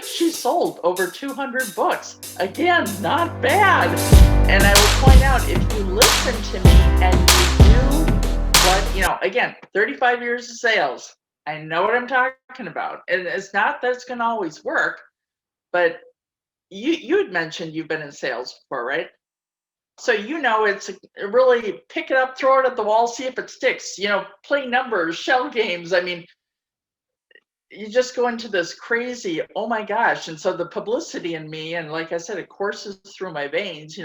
she sold over 200 books. Again, not bad. And I will point out, if you listen to me and you do what, again, 35 years of sales, I know what I'm talking about. And it's not that it's going to always work, but you had mentioned you've been in sales before, right? So it's really pick it up, throw it at the wall, see if it sticks. Play numbers, shell games. I mean, you just go into this crazy, oh my gosh. And so the publicity in me, and like I said, it courses through my veins,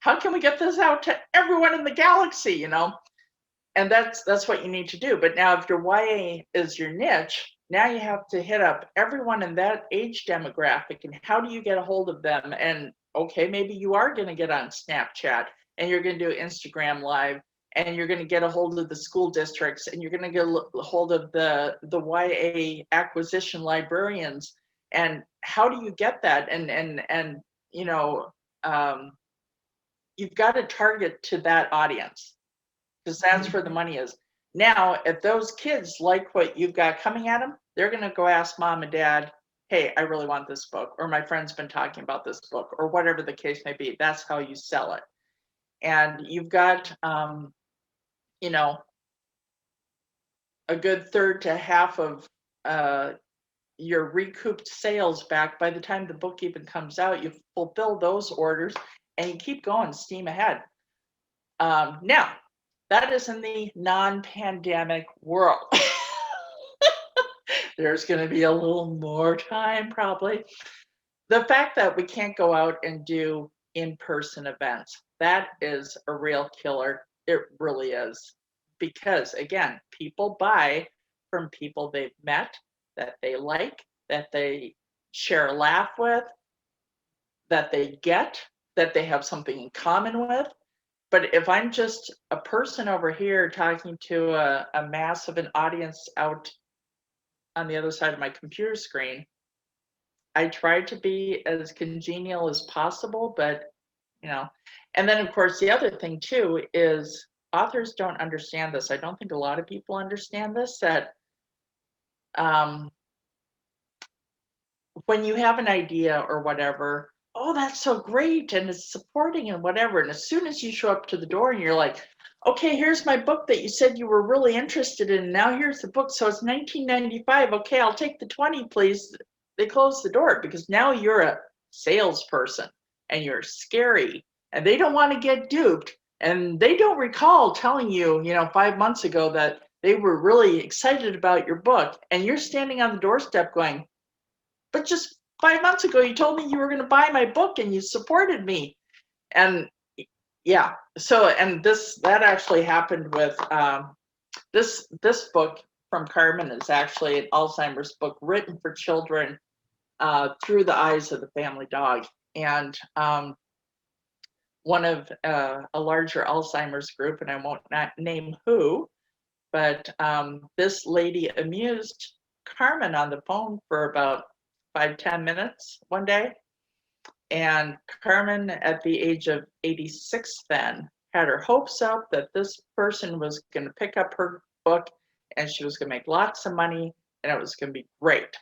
how can we get this out to everyone in the galaxy, And that's what you need to do. But now if your YA is your niche, now you have to hit up everyone in that age demographic, and how do you get a hold of them? And okay, maybe you are going to get on Snapchat, and you're going to do Instagram Live, and you're going to get a hold of the school districts, and you're going to get a hold of the YA acquisition librarians. And how do you get that? And you've got to target to that audience, because that's where the money is. Now, if those kids like what you've got coming at them, they're going to go ask mom and dad, hey, I really want this book, or my friend's been talking about this book, or whatever the case may be. That's how you sell it. And you've got, a good third to half of your recouped sales back by the time the book even comes out. You fulfill those orders and you keep going, steam ahead. Now, that is in the non-pandemic world. There's going to be a little more time probably. The fact that we can't go out and do in-person events, that is a real killer. It really is. Because again, people buy from people they've met, that they like, that they share a laugh with, that they get, that they have something in common with. But if I'm just a person over here talking to a mass of an audience out on the other side of my computer screen, I try to be as congenial as possible, but and then of course the other thing too is authors don't understand this. I don't think a lot of people understand this, that when you have an idea or whatever, oh, that's so great, and it's supporting and whatever. And as soon as you show up to the door and you're like, okay, here's my book that you said you were really interested in. Now here's the book. So it's $19.95. Okay, I'll take the 20, please. They close the door, because now you're a salesperson and you're scary, and they don't want to get duped. And they don't recall telling you, 5 months ago that they were really excited about your book. And you're standing on the doorstep going, but just 5 months ago, you told me you were going to buy my book and you supported me. And yeah, so, and that actually happened with this book from Carmen is actually an Alzheimer's book written for children through the eyes of the family dog. And one of a larger Alzheimer's group, and I won't not name who, but this lady amused Carmen on the phone for about 5-10 minutes one day. And Carmen, at the age of 86 then, had her hopes up that this person was going to pick up her book and she was going to make lots of money and it was going to be great.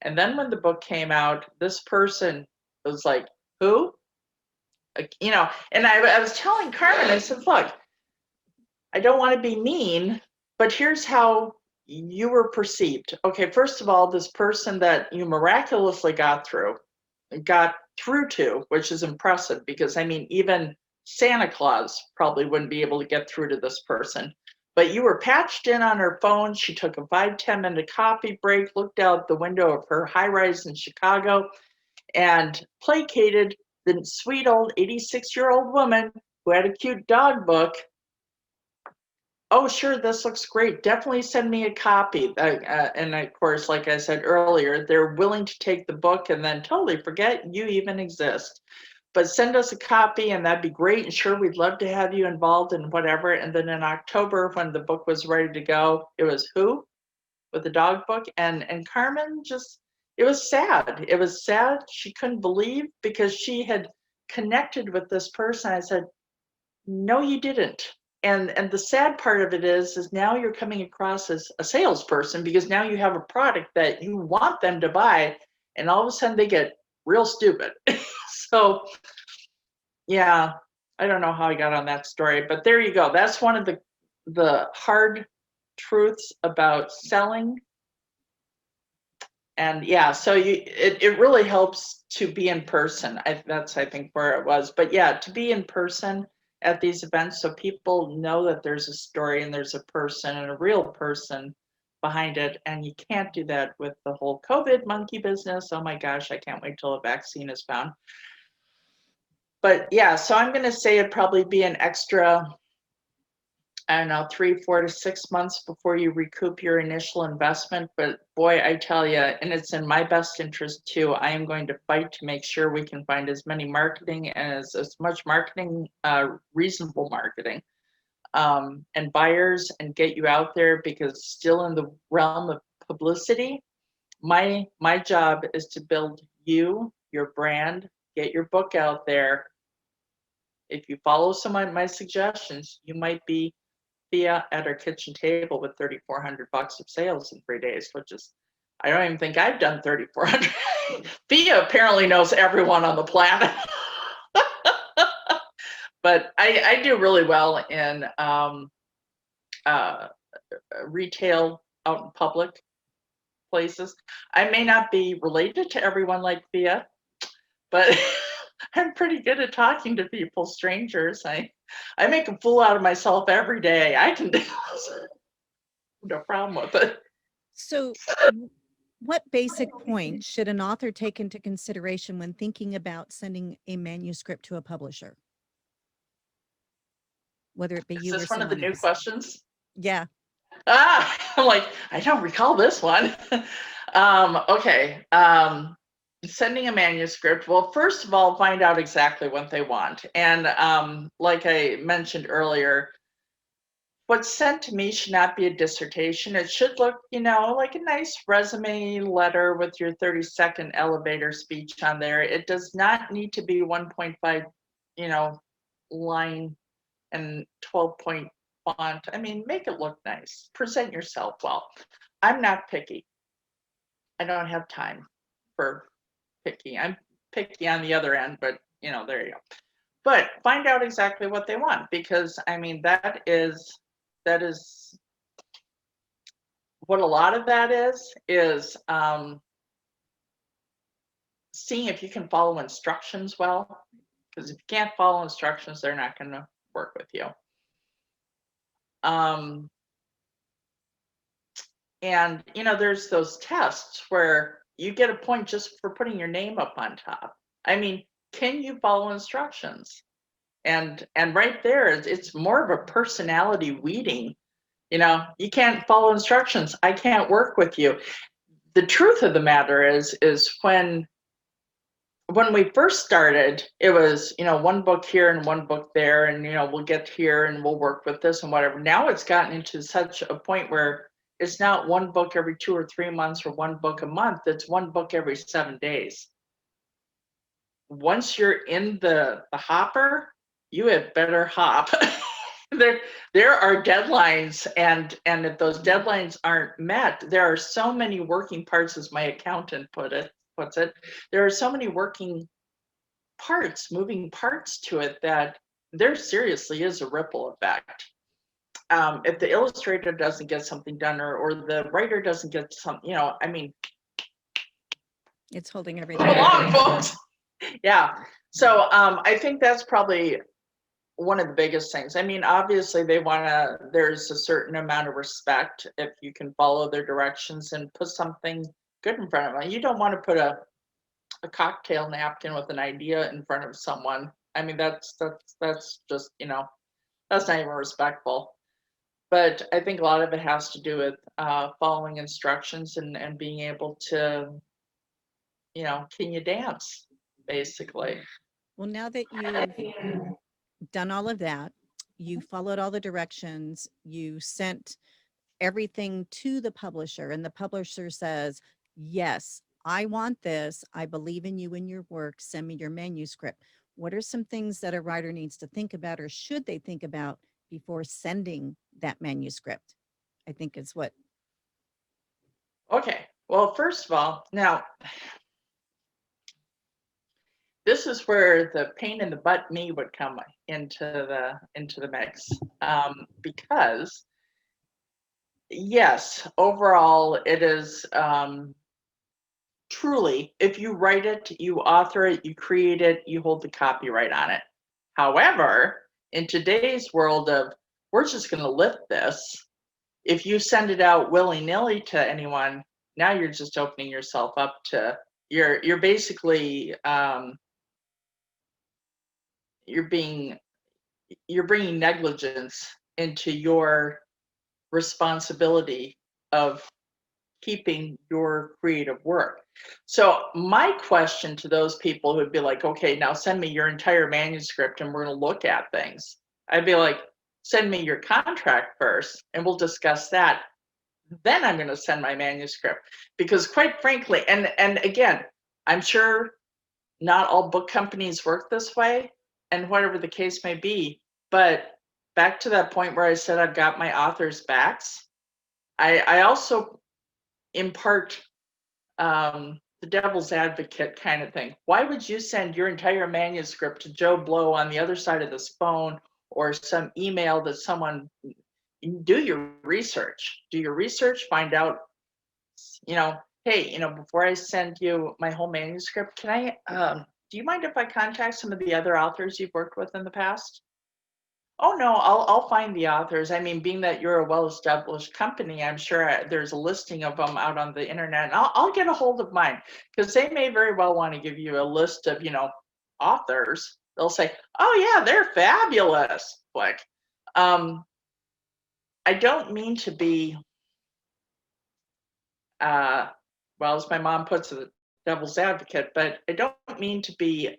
And then when the book came out, this person was like, who? And I was telling Carmen, I said, look, I don't want to be mean, but here's how you were perceived. Okay, first of all, this person that you miraculously got through to, which is impressive, because I mean, even Santa Claus probably wouldn't be able to get through to this person. But you were patched in on her phone. She took a 5-10 minute coffee break, looked out the window of her high rise in Chicago, and placated the sweet old 86-year-old woman who had a cute dog book. Oh, sure, this looks great. Definitely send me a copy. And of course, like I said earlier, they're willing to take the book and then totally forget you even exist. But send us a copy and that'd be great. And sure, we'd love to have you involved in whatever. And then in October, when the book was ready to go, it was who? With the dog book. And Carmen just, it was sad. It was sad. She couldn't believe, because she had connected with this person. I said, no, you didn't. And the sad part of it is now you're coming across as a salesperson, because now you have a product that you want them to buy, and all of a sudden they get real stupid. So yeah, I don't know how I got on that story, but there you go. That's one of the hard truths about selling. And yeah, so it really helps to be in person. That's I think where it was. But yeah, to be in person at these events so people know that there's a story and there's a person and a real person behind it. And you can't do that with the whole COVID monkey business. Oh my gosh, I can't wait till a vaccine is found. But yeah, so I'm going to say it'd probably be an extra, I don't know, 3, 4 to 6 months before you recoup your initial investment. But boy, I tell you, and it's in my best interest too, I am going to fight to make sure we can find as many marketing and as much marketing, reasonable marketing, and buyers, and get you out there, because still in the realm of publicity, my job is to build you, your brand, get your book out there. If you follow some of my suggestions, you might be Thea at our kitchen table with $3,400 of sales in 3 days, which is, I don't even think I've done 3,400. Thea apparently knows everyone on the planet. But I do really well in retail out in public places. I may not be related to everyone like Thea, but I'm pretty good at talking to people, strangers. I make a fool out of myself every day. I can do no problem with it. So, what basic points should an author take into consideration when thinking about sending a manuscript to a publisher? Whether it be Is you or this one of the someone new else. questions? Yeah. I'm like, I don't recall this one. Okay. Sending a manuscript. Well, first of all, find out exactly what they want. And like I mentioned earlier, what's sent to me should not be a dissertation. It should look, like a nice resume letter with your 30-second elevator speech on there. It does not need to be 1.5, line and 12-point font. I mean, make it look nice. Present yourself well. I'm not picky. I don't have time for picky. I'm picky on the other end, but there you go. But find out exactly what they want, because I mean that is what a lot of that is seeing if you can follow instructions well, because if you can't follow instructions, they're not going to work with you. And there's those tests where you get a point just for putting your name up on top. I mean, can you follow instructions? And right there, it's more of a personality weeding. You can't follow instructions, I can't work with you. The truth of the matter is when we first started, it was, one book here and one book there, and we'll get here and we'll work with this and whatever. Now it's gotten into such a point where it's not one book every 2 or 3 months or one book a month. It's one book every 7 days. Once you're in the hopper, you had better hop. There are deadlines, and if those deadlines aren't met, there are so many working parts, as my accountant puts it. There are so many moving parts to it, that there seriously is a ripple effect. If the illustrator doesn't get something done, or the writer doesn't get something, I mean, It's holding everything along, folks. Yeah. So I think that's probably one of the biggest things. I mean, obviously there's a certain amount of respect if you can follow their directions and put something good in front of them. You don't want to put a cocktail napkin with an idea in front of someone. I mean, that's just, that's not even respectful. But I think a lot of it has to do with following instructions and being able to, can you dance, basically. Well, now that you've done all of that, you followed all the directions, you sent everything to the publisher, and the publisher says, yes, I want this. I believe in you and your work. Send me your manuscript. What are some things that a writer needs to think about, or should they think about before sending that manuscript? I think is what. Okay. Well, first of all, now this is where the pain in the butt me would come into the mix, because yes, overall it is, truly, if you write it, you author it, you create it, you hold the copyright on it. However, in today's world of we're just going to lift this, if you send it out willy-nilly to anyone, now you're just opening yourself up to, you're basically, you're bringing negligence into your responsibility of keeping your creative work. So my question to those people who'd be like, okay, now send me your entire manuscript and we're going to look at things. I'd be like, send me your contract first and we'll discuss that. Then I'm going to send my manuscript, because quite frankly, and again, I'm sure not all book companies work this way, and whatever the case may be, but back to that point where I said I've got my author's backs, I also impart the devil's advocate kind of thing. Why would you send your entire manuscript to Joe Blow on the other side of this phone, or some email that someone, do your research, find out, hey, before I send you my whole manuscript, can do you mind if I contact some of the other authors you've worked with in the past? Oh no, I'll find the authors. I mean, being that you're a well-established company, I'm sure there's a listing of them out on the internet. And I'll get a hold of mine, because they may very well want to give you a list of, authors. They'll say, "Oh yeah, they're fabulous." Like, I don't mean to be, well, as my mom puts it, the devil's advocate, but I don't mean to be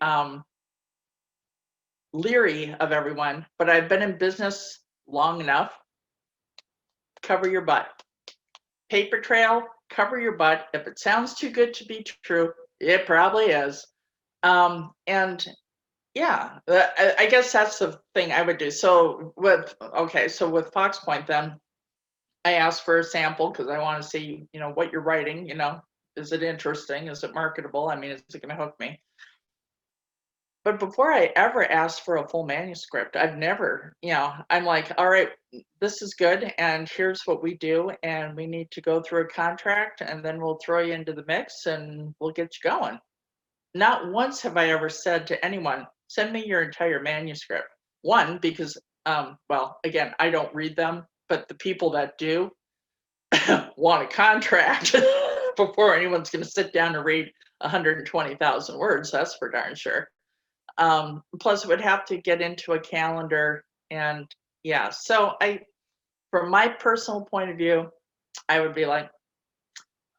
leery of everyone. But I've been in business long enough. Cover your butt. Paper trail, cover your butt. If it sounds too good to be true, it probably is. And yeah, I guess that's the thing I would do. So with Fox Point, then I asked for a sample because I want to see, what you're writing. Is it interesting? Is it marketable? I mean, is it going to hook me? But before I ever asked for a full manuscript, I've never, I'm like, all right, this is good, and here's what we do, and we need to go through a contract, and then we'll throw you into the mix, and we'll get you going. Not once have I ever said to anyone, send me your entire manuscript. One, because, well, again, I don't read them, but the people that do want a contract before anyone's going to sit down and read 120,000 words. That's for darn sure. Plus it would have to get into a calendar, and yeah, so from my personal point of view, I would be like,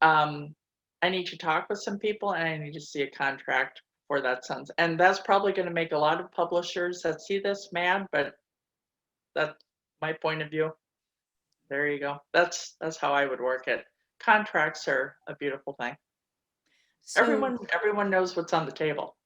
I need to talk with some people and I need to see a contract for that sense. And that's probably going to make a lot of publishers that see this mad, but that's my point of view. There you go. That's how I would work it. Contracts are a beautiful thing. So Everyone knows what's on the table.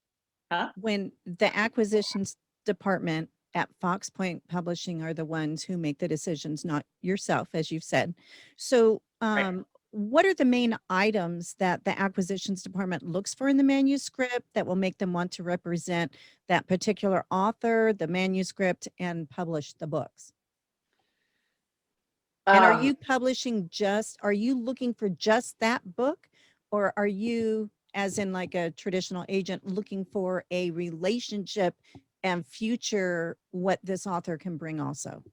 Huh? when the acquisitions department at Fox Point Publishing are the ones who make the decisions, not yourself, as you've said. So Right. what are the main items that the acquisitions department looks for in the manuscript that will make them want to represent that particular author, the manuscript, and publish the books? And are you publishing are you looking for just that book, or are you, as in like a traditional agent, looking for a relationship and future what this author can bring also?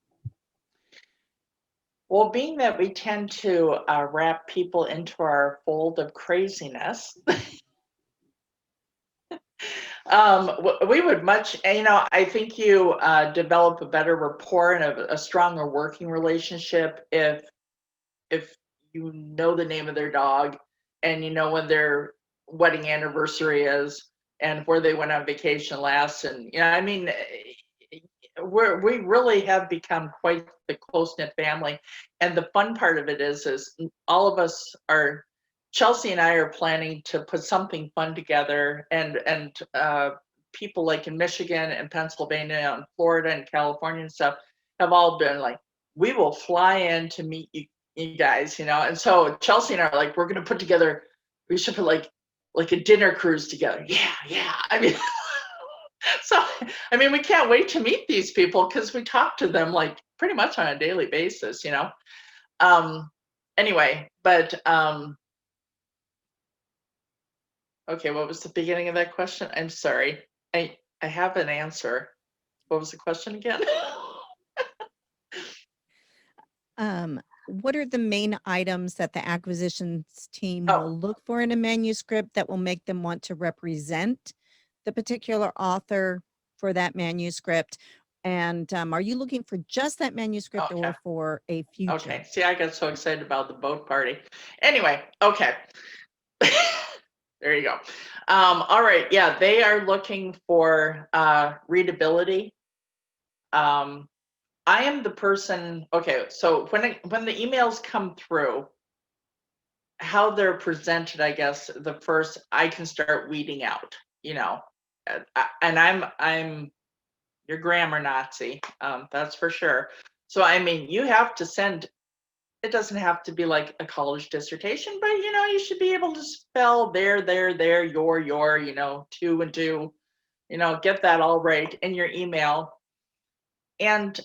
Well, being that we tend to wrap people into our fold of craziness, we would much, I think you develop a better rapport and a stronger working relationship if you know the name of their dog, and you know when their wedding anniversary is and where they went on vacation last. And I mean, we really have become quite the close-knit family. And the fun part of it is all of us are, Chelsea and I are planning to put something fun together, and people like in Michigan and Pennsylvania and Florida and California and stuff have all been like, we will fly in to meet you guys, and so Chelsea and I are like, we're going to put together, we should put like a dinner cruise together. Yeah, I mean So, I mean, we can't wait to meet these people because we talk to them like pretty much on a daily basis, you know? Anyway, but okay, what was the beginning of that question? I'm sorry. I have an answer. What was the question again? What are the main items that the acquisitions team Oh, will look for in a manuscript that will make them want to represent the particular author for that manuscript? And are you looking for just that manuscript okay. or for a future? Okay. See, I got so excited about the boat party. Anyway, okay. There you go. All right. Yeah, they are looking for readability. Um, I am the person. Okay, so when the emails come through, how they're presented, I guess the first I can start weeding out. You know, and I'm your grammar Nazi. That's for sure. So I mean, you have to send. It doesn't have to be like a college dissertation, but you know, you should be able to spell there, your, you know, two and two, you know, get that all right in your email and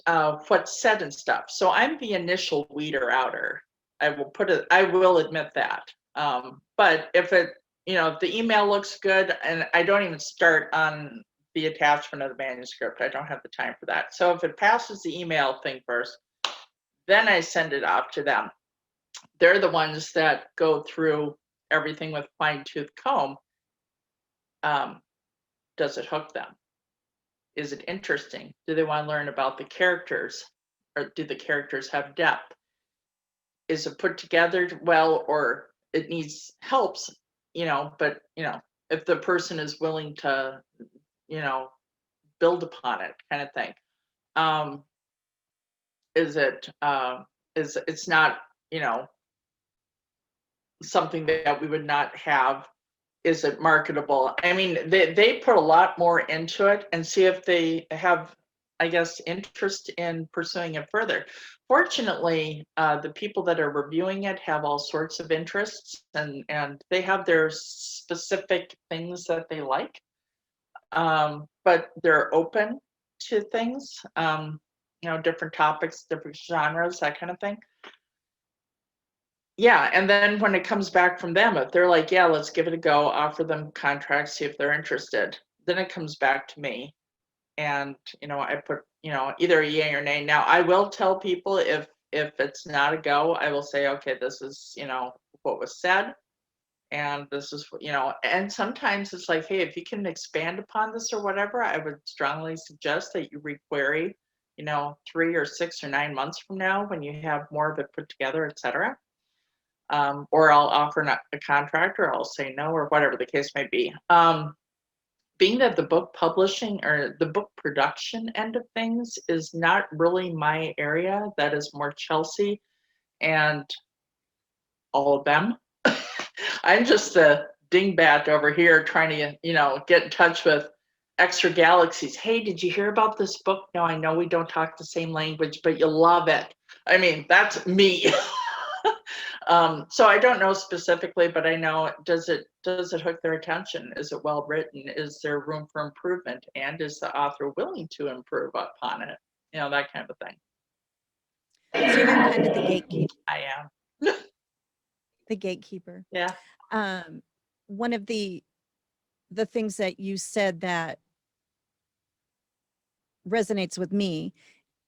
what's said and stuff. So I'm the initial weeder outer. I will admit that. But if it, you know, if the email looks good, and I don't even start on the attachment of the manuscript, I don't have the time for that. So if it passes the email thing first, then I send it off to them. They're the ones that go through everything with fine tooth comb. Um, does it hook them? Is it interesting? Do they want to learn about the characters? Or do the characters have depth? Is it put together well, or it needs helps, you know, but you know, if the person is willing to, you know, build upon it kind of thing. Um, is it is it's not, you know, something that we would not have. Is it marketable? I mean, they put a lot more into it and see if they have, I guess, interest in pursuing it further. Fortunately, the people that are reviewing it have all sorts of interests and they have their specific things that they like, but they're open to things, you know, different topics, different genres, that kind of thing. Yeah, and then when it comes back from them, if they're like, yeah, let's give it a go, offer them contracts, see if they're interested, then it comes back to me. And, you know, I put, you know, either a yay or nay. Now, I will tell people if it's not a go, I will say, okay, this is, you know, what was said. And this is, you know, and sometimes it's like, hey, if you can expand upon this or whatever, I would strongly suggest that you requery, you know, 3 or 6 or 9 months from now when you have more of it put together, et cetera. Or I'll offer a contract, or I'll say no, or whatever the case may be. Being that the book publishing or the book production end of things is not really my area, that is more Chelsea and all of them. I'm just the dingbat over here trying to, you know, get in touch with extra galaxies. Hey, did you hear about this book? No, I know we don't talk the same language, but you love it. I mean, that's me. So I don't know specifically, but I know does it hook their attention? Is it well written? Is there room for improvement? And is the author willing to improve upon it? You know, that kind of a thing. So you're kind of the gatekeeper. I am. The gatekeeper. Yeah. Um, one of the things that you said that resonates with me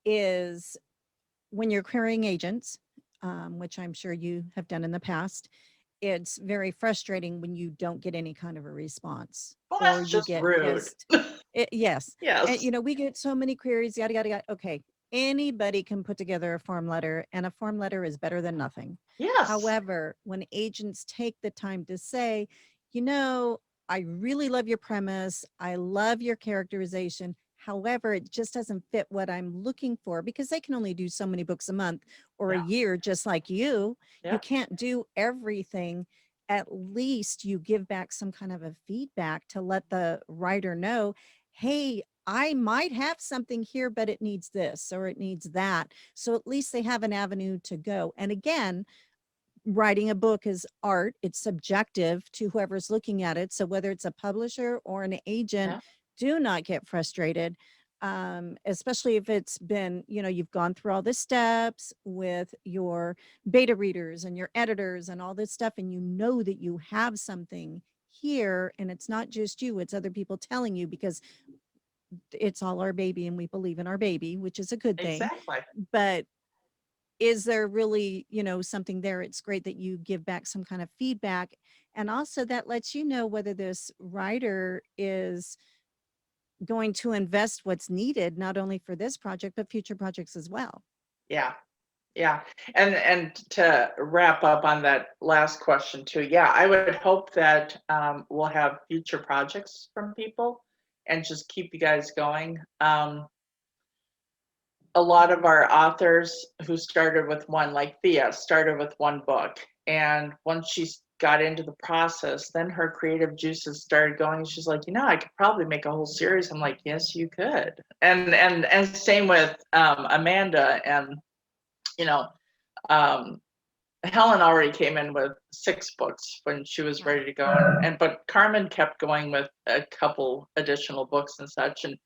is when you're querying agents, which I'm sure you have done in the past, it's very frustrating when you don't get any kind of a response Well, or that's you just get rude. pissed. Yes. And, Yes. you know, we get so many queries, yada, yada, yada. Okay. Anybody can put together a form letter, and a form letter is better than nothing. Yes. However, when agents take the time to say, you know, I really love your premise, I love your characterization. However, it just doesn't fit what I'm looking for because they can only do so many books a month or a Yeah. year, just like you. You Yeah. can't do everything. At least you give back some kind of a feedback to let the writer know, hey, I might have something here, but it needs this or it needs that. So at least they have an avenue to go. And again, writing a book is art. It's subjective to whoever's looking at it. So whether it's a publisher or an agent, Yeah. do not get frustrated, especially if it's been, you've gone through all the steps with your beta readers and your editors and all this stuff, and you know that you have something here, and it's not just you, it's other people telling you, because it's all our baby and we believe in our baby, which is a good thing. Exactly. But is there really, something there? It's great that you give back some kind of feedback. And also that lets you know whether this writer is going to invest what's needed, not only for this project, but future projects as well. Yeah. Yeah. And to wrap up on that last question too, yeah, I would hope that we'll have future projects from people and just keep you guys going. A lot of our authors who started with one, like Thea, started with one book. And once she got into the process, then her creative juices started going. She's like, I could probably make a whole series. I'm like, yes, you could. And same with Amanda, and you know, um, Helen already came in with 6 books when she was ready to go, but Carmen kept going with a couple additional books and such. And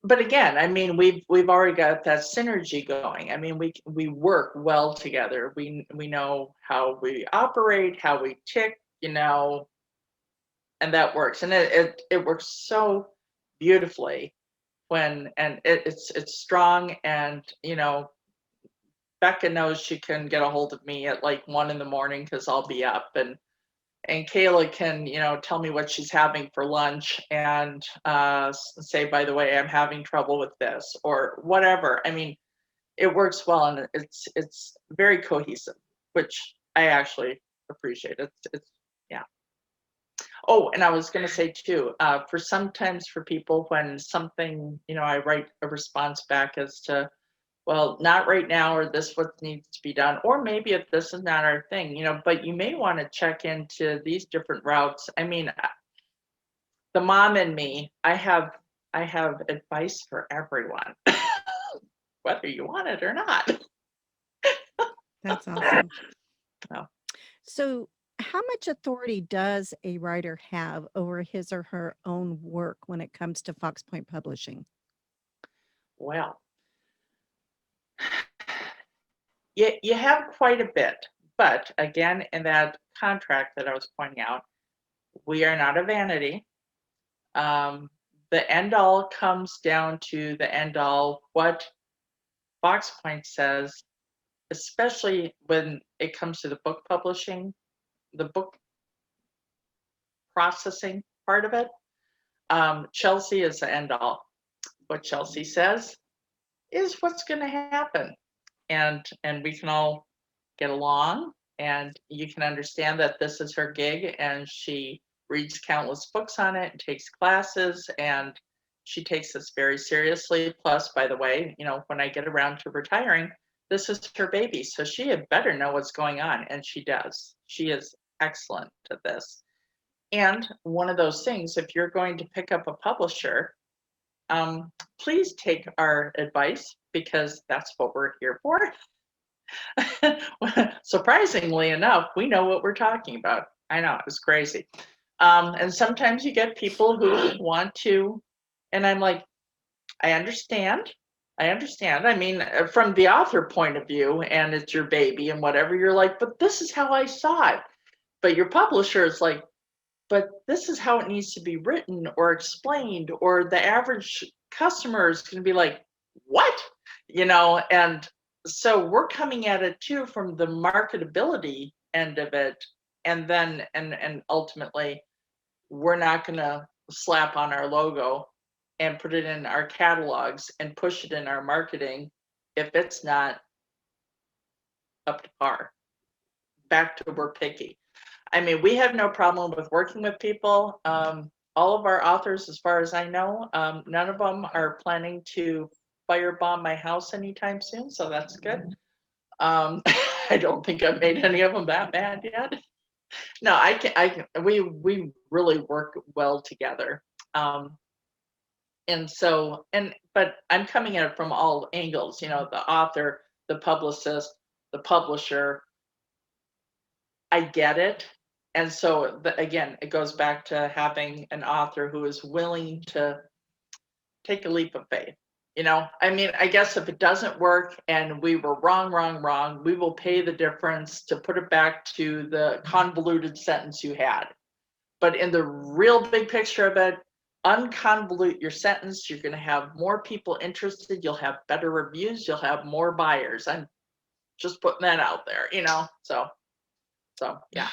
but again, I mean, we've already got that synergy going. I mean, we work well together. We know how we operate, how we tick, and that works. And it works so beautifully when, and it's strong. And Becca knows she can get a hold of me at like 1 in the morning because I'll be up, and Kayla can, tell me what she's having for lunch and say, by the way, I'm having trouble with this or whatever. I mean, it works well, and it's very cohesive, which I actually appreciate. It's yeah. Oh, and I was going to say too, for sometimes for people when something, I write a response back as to, well, not right now, or this what needs to be done, or maybe if this is not our thing, but you may want to check into these different routes. I mean, the mom in me, I have advice for everyone, whether you want it or not. That's awesome. Oh, So, how much authority does a writer have over his or her own work when it comes to Fox Point Publishing? well, you have quite a bit, but again, in that contract that I was pointing out, we are not a vanity. The end all comes down to the end all. What Fox Point says, especially when it comes to the book publishing, the book processing part of it, Chelsea is the end all. What Chelsea says is what's going to happen, and we can all get along, and you can understand that this is her gig, and she reads countless books on it and takes classes, and she takes this very seriously. Plus, by the way, when I get around to retiring, this is her baby, so she had better know what's going on, and she does. She is excellent at this. And one of those things, if you're going to pick up a publisher, please take our advice, because that's what we're here for. Surprisingly enough, we know what we're talking about. I know, it was crazy. And sometimes you get people who want to, and I'm like, I understand. I understand. I mean, from the author point of view, and it's your baby and whatever, you're like, but this is how I saw it. But your publisher is like, but this is how it needs to be written or explained, or the average customer is going to be like, what? And so we're coming at it too from the marketability end of it. And then, and ultimately, we're not going to slap on our logo and put it in our catalogs and push it in our marketing if it's not up to par. Back to we're picky. I mean, we have no problem with working with people. All of our authors, as far as I know, none of them are planning to firebomb my house anytime soon, so that's good. I don't think I've made any of them that mad yet. No, we really work well together. But I'm coming at it from all angles, the author, the publicist, the publisher. I get it. And so again, it goes back to having an author who is willing to take a leap of faith. I mean, I guess if it doesn't work and we were wrong, we will pay the difference to put it back to the convoluted sentence you had. But in the real big picture of it, unconvolute your sentence. You're going to have more people interested. You'll have better reviews. You'll have more buyers. I'm just putting that out there, So yeah.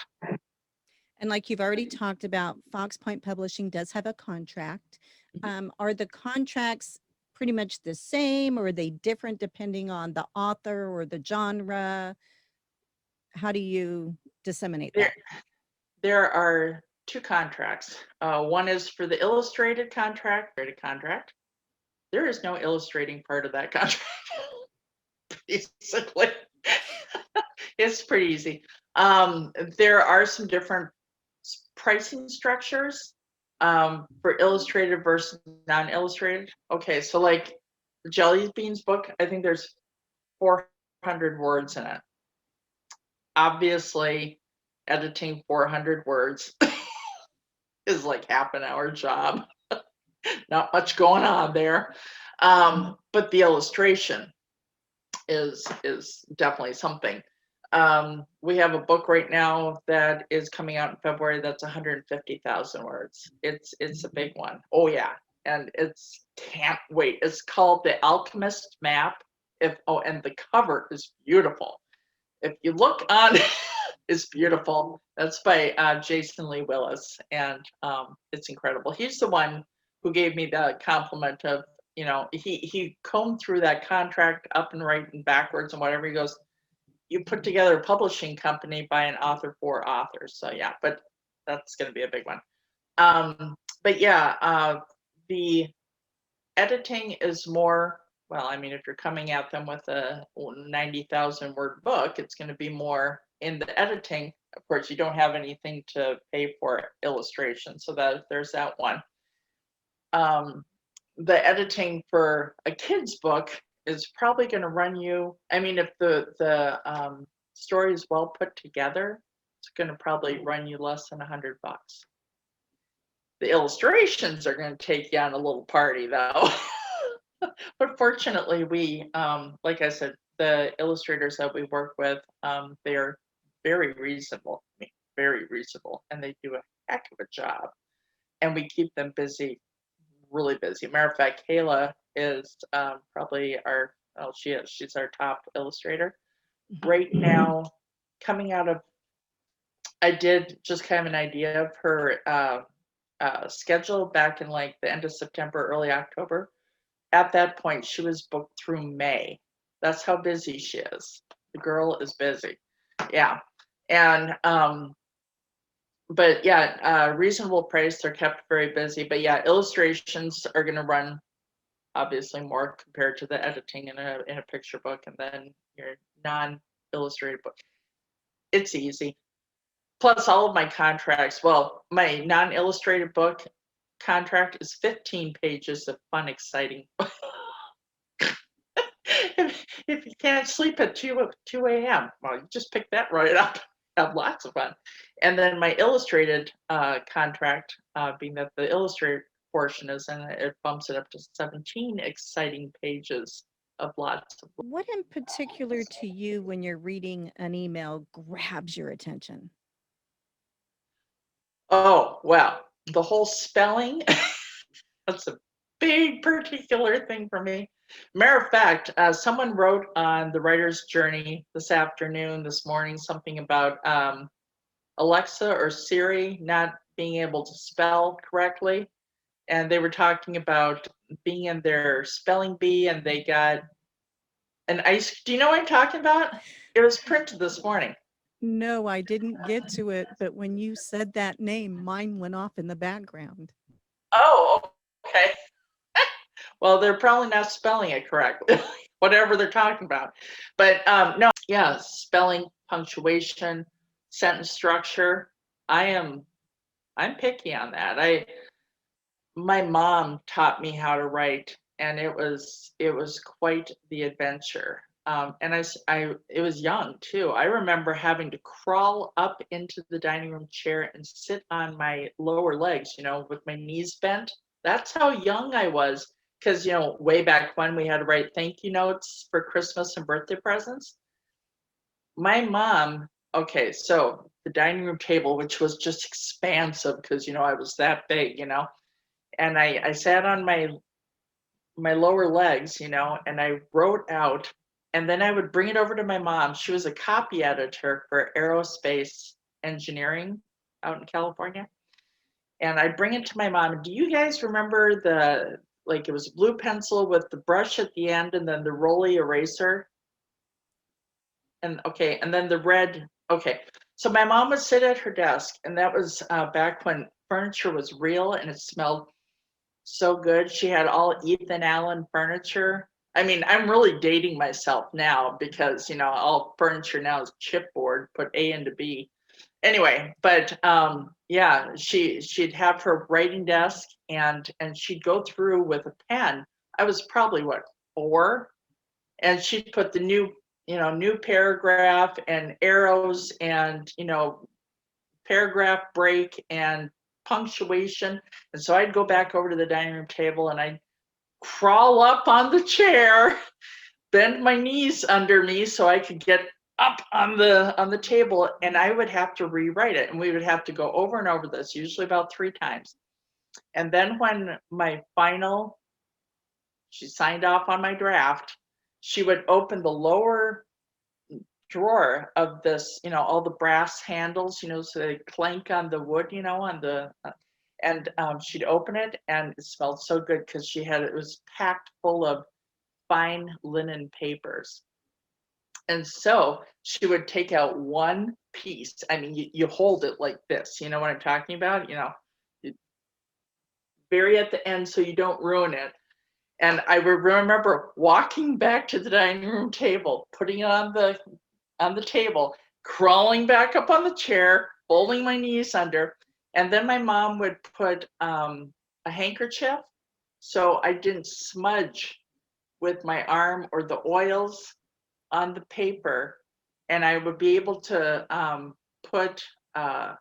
And like you've already talked about, Fox Point Publishing does have a contract. Are the contracts pretty much the same, or are they different depending on the author or the genre? How do you disseminate There, that? there are two contracts. One is for the illustrated contract. There is no illustrating part of that contract. Basically, it's pretty easy. There are some different pricing structures for illustrated versus non-illustrated. Okay, so like the Jelly Beans book, I think there's 400 words in it. Obviously, editing 400 words is like half an hour job. Not much going on there. But the illustration is definitely something. We have a book right now that is coming out in February that's 150,000 words. It's a big one. Oh yeah, and can't wait. It's called The Alchemist Map. And the cover is beautiful. If you look on, it's beautiful. That's by Jason Lee Willis, and it's incredible. He's the one who gave me the compliment of, he combed through that contract up and right and backwards and whatever. He goes, you put together a publishing company by an author for authors. So yeah, but that's going to be a big one. But yeah, the editing is more, well, I mean, if you're coming at them with a 90,000 word book, it's going to be more in the editing. Of course, you don't have anything to pay for illustration. So there's that one. The editing for a kid's book is probably going to run you, I mean, if the story is well put together, it's going to probably run you less than $100. The illustrations are going to take you on a little party though. But fortunately, we, like I said, the illustrators that we work with, they're very reasonable, and they do a heck of a job. And we keep them busy, really busy. Matter of fact, Kayla is probably she's our top illustrator. Right now, coming out of, I did just kind of an idea of her schedule back in like the end of September, early October. At that point, she was booked through May. That's how busy she is. The girl is busy. Yeah. And, but yeah, reasonable price. They're kept very busy. But yeah, illustrations are going to run obviously more compared to the editing in a picture book, and then your non-illustrated book. It's easy. Plus, all of my contracts. Well, my non-illustrated book contract is 15 pages of fun, exciting. If you can't sleep at 2 a.m., well, you just pick that right up. Have lots of fun. And then my illustrated contract, being that the illustrated portion is in it bumps it up to 17 exciting pages of lots of. What in particular to you when you're reading an email grabs your attention? Oh, well, the whole spelling, that's a big particular thing for me. Matter of fact, someone wrote on the writer's journey this morning, something about Alexa or Siri not being able to spell correctly. And they were talking about being in their spelling bee, and they got an ice. Do you know what I'm talking about? It was printed this morning. No, I didn't get to it, but when you said that name, mine went off in the background. Oh, okay. Well, they're probably not spelling it correctly, whatever they're talking about. But no, yeah, spelling, punctuation, sentence structure. I'm picky on that. My mom taught me how to write, and it was quite the adventure. and it was young too. I remember having to crawl up into the dining room chair and sit on my lower legs, with my knees bent. That's how young I was. Because, way back when we had to write thank you notes for Christmas and birthday presents. My mom, okay, so the dining room table, which was just expansive because, I was that big, and I sat on my lower legs, and I wrote out, and then I would bring it over to my mom. She was a copy editor for aerospace engineering out in California. And I'd bring it to my mom. Do you guys remember it was blue pencil with the brush at the end and then the rolly eraser? And okay, and then the red, okay. So my mom would sit at her desk, and that was back when furniture was real and it smelled so good. She had all Ethan Allen furniture. I mean, I'm really dating myself now because, all furniture now is chipboard, put A into B. Anyway, but yeah, she'd have her writing desk and she'd go through with a pen. I was probably what, 4? And she'd put the new paragraph and arrows and, paragraph break and punctuation. And so I'd go back over to the dining room table and I'd crawl up on the chair, bend my knees under me so I could get up on the table, and I would have to rewrite it, and we would have to go over and over this, usually about 3 times. And then when she signed off on my draft, she would open the lower drawer of this, all the brass handles, so they clank on the wood, on the, and she'd open it, and it smelled so good because it was packed full of fine linen papers. And so she would take out one piece. I mean, you hold it like this, you know what I'm talking about? Very at the end so you don't ruin it. And I remember walking back to the dining room table, putting it on the table, crawling back up on the chair, folding my knees under, and then my mom would put a handkerchief so I didn't smudge with my arm or the oils on the paper, and I would be able to put a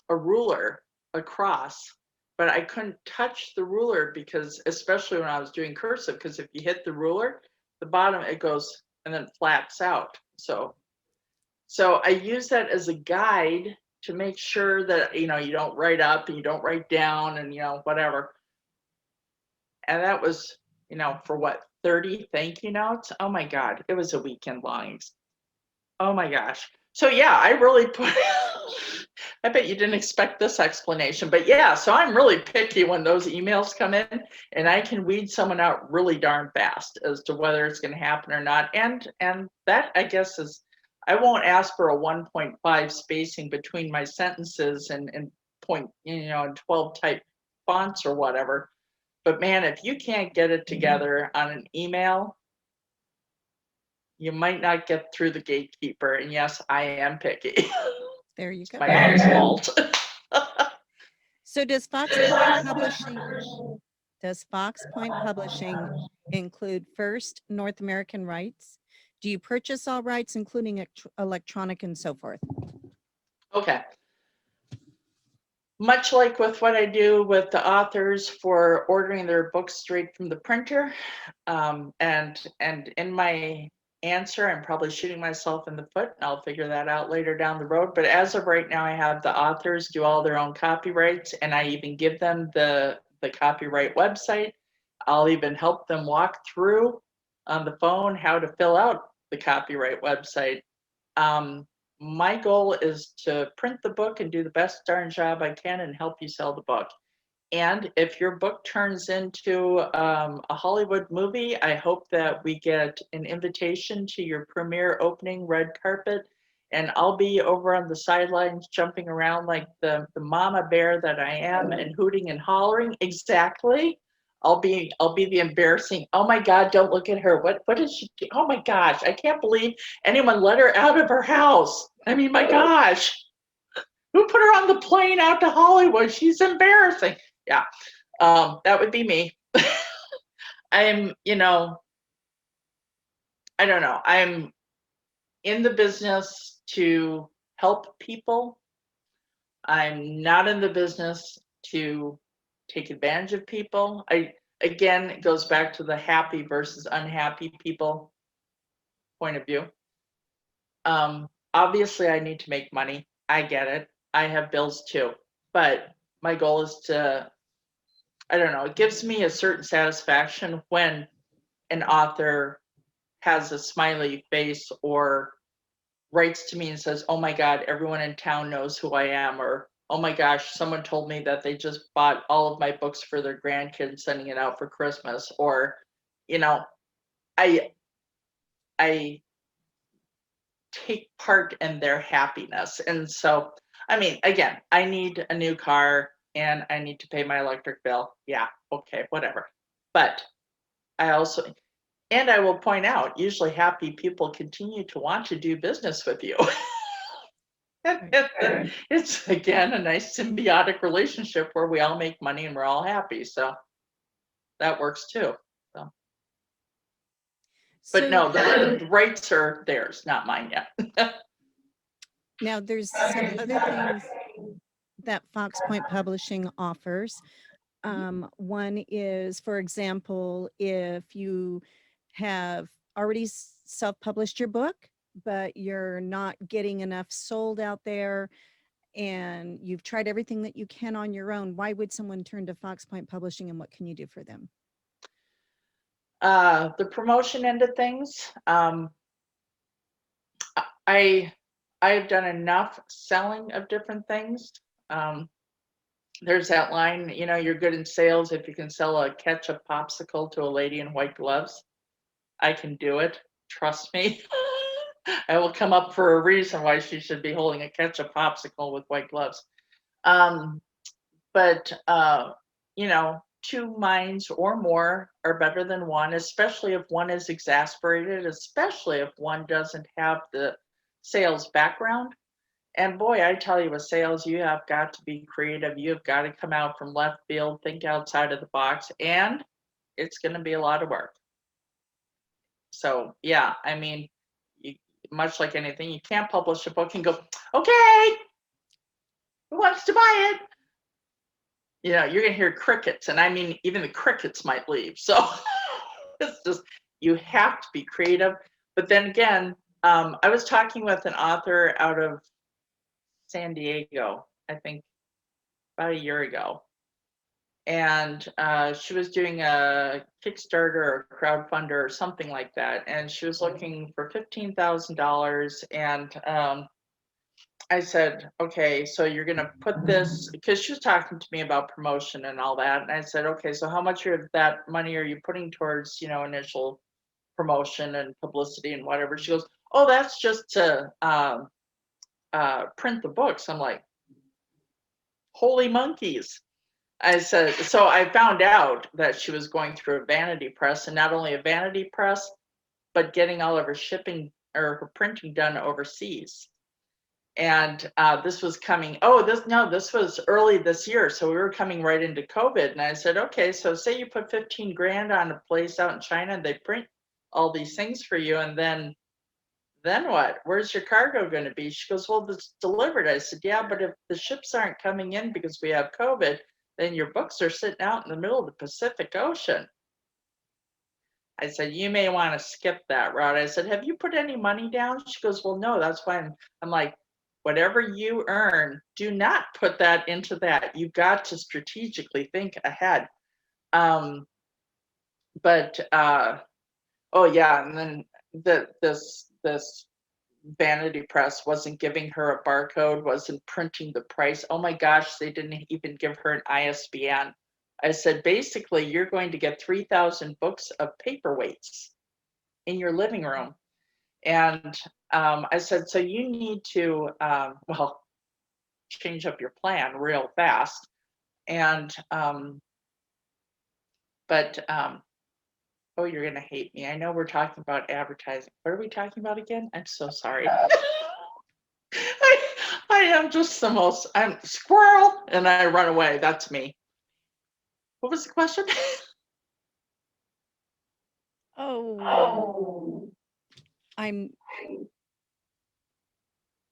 ruler across, but I couldn't touch the ruler because, especially when I was doing cursive, because if you hit the ruler, the bottom, it goes and then flaps out. So I use that as a guide to make sure that, you don't write up and you don't write down and, whatever. And that was, for what, 30 thank you notes? Oh my God, it was a weekend long. Oh my gosh. So yeah, I really put, I bet you didn't expect this explanation, but yeah, so I'm really picky when those emails come in, and I can weed someone out really darn fast as to whether it's going to happen or not. And that, I guess, is, I won't ask for a 1.5 spacing between my sentences and point, and 12 type fonts or whatever. But man, if you can't get it together on an email, you might not get through the gatekeeper. And yes, I am picky. There you go. My mom's fault. So does Fox Point Publishing include first North American rights? Do you purchase all rights, including electronic and so forth? Okay. Much like with what I do with the authors for ordering their books straight from the printer, and in my answer, I'm probably shooting myself in the foot, and I'll figure that out later down the road. But as of right now, I have the authors do all their own copyrights, and I even give them the copyright website. I'll even help them walk through on the phone how to fill out the copyright website. My goal is to print the book and do the best darn job I can and help you sell the book. And if your book turns into a Hollywood movie, I hope that we get an invitation to your premiere opening red carpet, and I'll be over on the sidelines jumping around like the mama bear that I am and hooting and hollering. Exactly. I'll be the embarrassing, oh my God, don't look at her. What did she do? Oh my gosh, I can't believe anyone let her out of her house. I mean, my gosh. Who put her on the plane out to Hollywood? She's embarrassing. Yeah, that would be me. I'm, I don't know. I'm in the business to help people. I'm not in the business to take advantage of people. Again, it goes back to the happy versus unhappy people point of view. Obviously I need to make money. I get it. I have bills too. But my goal is to, I don't know, it gives me a certain satisfaction when an author has a smiley face or writes to me and says, "Oh my God, everyone in town knows who I am," or "Oh my gosh, someone told me that they just bought all of my books for their grandkids, sending it out for Christmas," or, you know, I I take part in their happiness. And so, I mean, again, I need a new car and I need to pay my electric bill. Yeah, okay, whatever. But I also, and I will point out, usually happy people continue to want to do business with you. It's again a nice symbiotic relationship where we all make money and we're all happy. So that works too. So, but So no, the rights are theirs, not mine yet. now there's some other things that Fox Point Publishing offers. One is, for example, if you have already self-published your book, but you're not getting enough sold out there and you've tried everything that you can on your own, why would someone turn to Fox Point Publishing and what can you do for them? The promotion end of things, I I've done enough selling of different things. Um, there's that line, you know, you're good in sales if you can sell a ketchup popsicle to a lady in white gloves. I can do it. Trust me. I will come up for a reason why she should be holding a ketchup popsicle with white gloves. Um, but you know, two minds or more are better than one, especially if one is exasperated, especially if one doesn't have the sales background. And boy, I tell you, with sales, you have got to be creative. You have got to come out from left field, think outside of the box, and it's going to be a lot of work. So yeah, I mean, you, much like anything, you can't publish a book and go, okay, who wants to buy it? You know, you're gonna hear crickets, and I mean, even the crickets might leave. So it's just, you have to be creative. But then again, I was talking with an author out of San Diego, I think about a year ago, and she was doing a Kickstarter or crowdfunder or something like that, and she was looking for $15,000. And I said, okay, so you're going to put this, because she was talking to me about promotion and all that. And I said, okay, so how much of that money are you putting towards, you know, initial promotion and publicity and whatever? She goes, oh, that's just to print the books. I'm like, holy monkeys. I said, so I found out that she was going through a vanity press, and not only a vanity press, but getting all of her shipping or her printing done overseas. And this was coming, this was early this year. So we were coming right into COVID. And I said, okay, so say you put 15 grand on a place out in China and they print all these things for you. And then what? Where's your cargo going to be? She goes, well, it's delivered. I said, yeah, but if the ships aren't coming in because we have COVID, then your books are sitting out in the middle of the Pacific Ocean. I said, you may want to skip that route. I said, have you put any money down? She goes, well, no, that's why I'm like, whatever you earn, do not put that into that. You've got to strategically think ahead. But oh yeah, and then this vanity press wasn't giving her a barcode, wasn't printing the price. Oh my gosh, they didn't even give her an ISBN. I said, basically, you're going to get 3,000 books of paperweights in your living room. And I said, so you need to, well, change up your plan real fast. And, oh, you're going to hate me. I know we're talking about advertising. What are we talking about again? I'm so sorry. I am just the most, I'm squirrel and I run away. That's me. What was the question? Oh,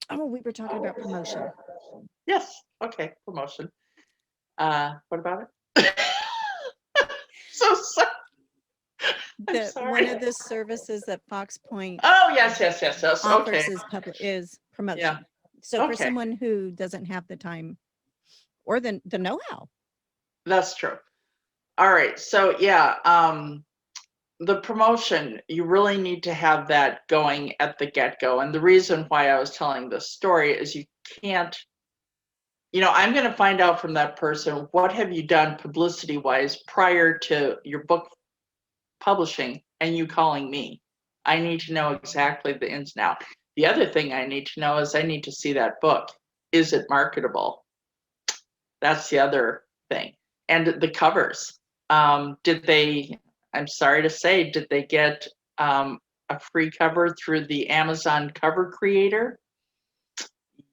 we were talking about promotion. Yes. Okay. Promotion. What about it? So sorry. I'm One sorry. of the services that Fox Point Oh, yes, yes, yes, yes. Okay. offers is Yeah. promotion. So for Okay. someone who doesn't have the time or the know-how. That's true. All right. So yeah, the promotion, you really need to have that going at the get-go. And the reason why I was telling this story is you can't, I'm going to find out from that person, what have you done publicity-wise prior to your book publishing and you calling me? I need to know exactly the ins and outs. The other thing I need to know is I need to see that book. Is it marketable? That's the other thing. And the covers. I'm sorry to say, did they get a free cover through the Amazon cover creator?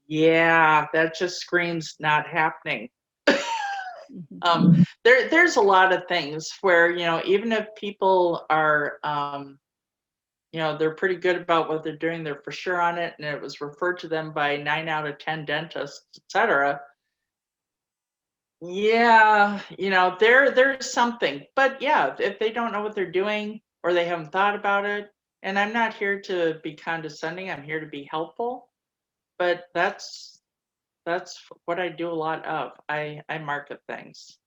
Yeah, that just screams not happening. Mhm. There's a lot of things where, even if people are, they're pretty good about what they're doing, they're for sure on it, and it was referred to them by 9 out of 10 dentists, etc. Yeah, there's something. But yeah, if they don't know what they're doing or they haven't thought about it, and I'm not here to be condescending, I'm here to be helpful, but that's what I do a lot of. I market things.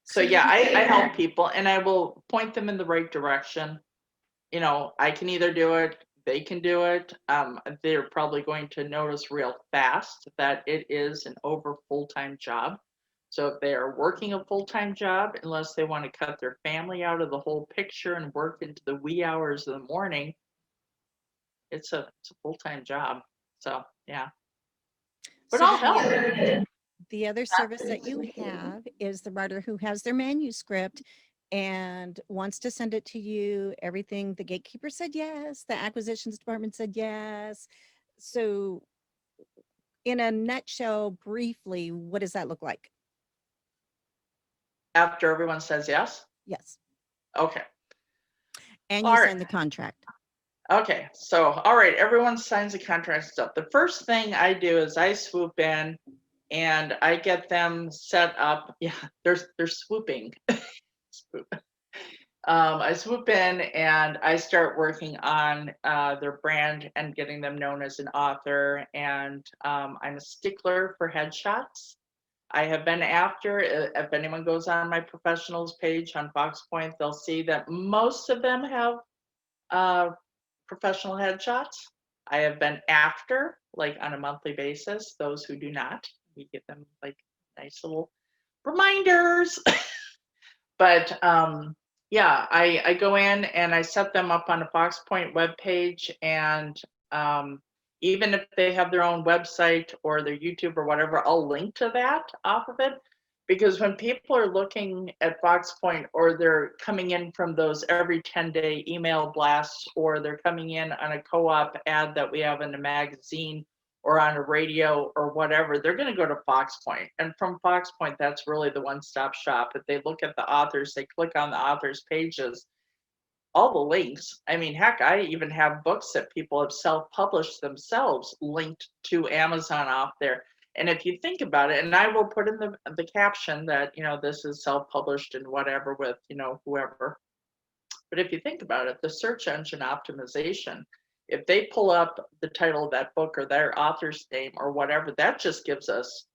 So So yeah, you I help people and I will point them in the right direction. I can either do it, they can do it. They're probably going to notice real fast that it is an over full-time job. So if they are working a full-time job, unless they want to cut their family out of the whole picture and work into the wee hours of the morning, it's a full-time job. So yeah, but so I'll then help. the other service that you have is the writer who has their manuscript and wants to send it to you. Everything, the gatekeeper said yes, the acquisitions department said yes. So in a nutshell, briefly, what does that look like? After everyone says yes. Yes. Okay. And you All right. sign the contract. Okay, so all right, everyone signs the contract and stuff. The first thing I do is I swoop in and I get them set up. Yeah, they're swooping. Swoop. I swoop in and I start working on their brand and getting them known as an author. And I'm a stickler for headshots. I have been after, if anyone goes on my professionals page on Fox Point, they'll see that most of them have uh, professional headshots. I have been after, like on a monthly basis, those who do not. We give them like nice little reminders. But yeah, I go in and I set them up on a Fox Point webpage. And even if they have their own website or their YouTube or whatever, I'll link to that off of it. Because when people are looking at Fox Point or they're coming in from those every 10-day email blasts or they're coming in on a co-op ad that we have in a magazine or on a radio or whatever, they're going to go to Fox Point. And from Fox Point, that's really the one-stop shop. If they look at the authors, they click on the authors' pages, all the links. I mean, heck, I even have books that people have self-published themselves linked to Amazon off there. And if you think about it, and I will put in the caption that, this is self-published and whatever with, whoever. But if you think about it, the search engine optimization, if they pull up the title of that book or their author's name or whatever, that just gives us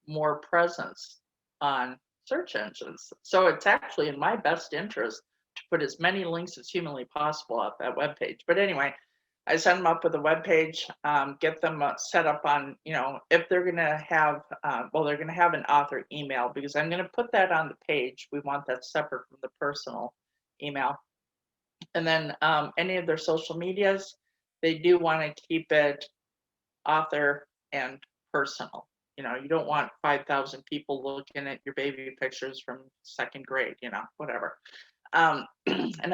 more presence on search engines. So it's actually in my best interest to put as many links as humanly possible off that web page. But anyway, I set them up with a web page, get them set up on, if they're going to have, they're going to have an author email because I'm going to put that on the page. We want that separate from the personal email. And then any of their social medias, they do want to keep it author and personal. You don't want 5,000 people looking at your baby pictures from second grade, whatever. And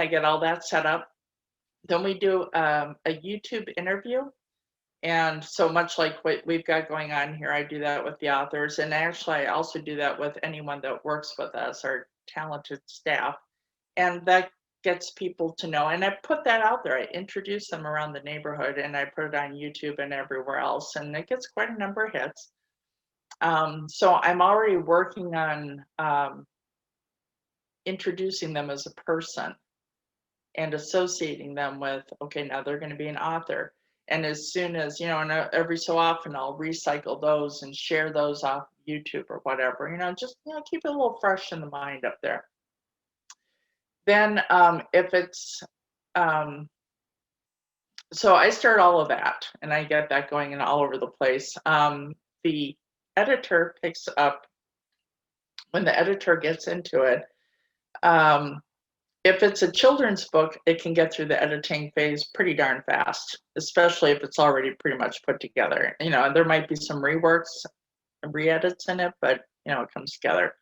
I get all that set up. Then we do a YouTube interview. And so much like what we've got going on here, I do that with the authors. And actually, I also do that with anyone that works with us, our talented staff. And that gets people to know. And I put that out there. I introduce them around the neighborhood, and I put it on YouTube and everywhere else, and it gets quite a number of hits. So I'm already working on introducing them as a person and associating them with, okay, now they're going to be an author. And as soon as, and every so often I'll recycle those and share those off YouTube or whatever, just, keep it a little fresh in the mind up there. Then if it's, so I start all of that and I get that going and all over the place. The editor picks up, when the editor gets into it, if it's a children's book, it can get through the editing phase pretty darn fast, especially if it's already pretty much put together. And there might be some reworks and re-edits in it, but it comes together.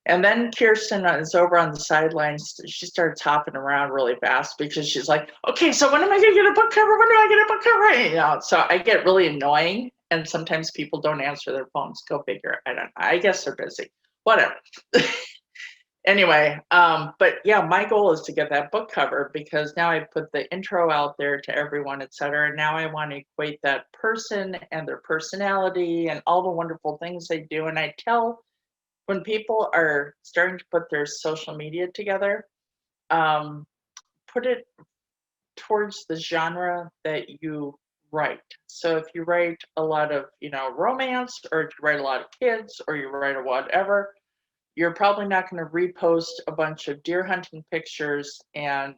And then Kiersten is over on the sidelines. She starts hopping around really fast because she's like, okay, so when am I going to get a book cover? When do I get a book cover? So I get really annoying, and sometimes people don't answer their phones. Go figure. I don't know. I guess they're busy. Whatever. Anyway, but yeah, my goal is to get that book cover, because now I put the intro out there to everyone, et cetera. Now I want to equate that person and their personality and all the wonderful things they do. And I tell, when people are starting to put their social media together, put it towards the genre that you write. So if you write a lot of, romance, or if you write a lot of kids, or you write a whatever, you're probably not going to repost a bunch of deer hunting pictures and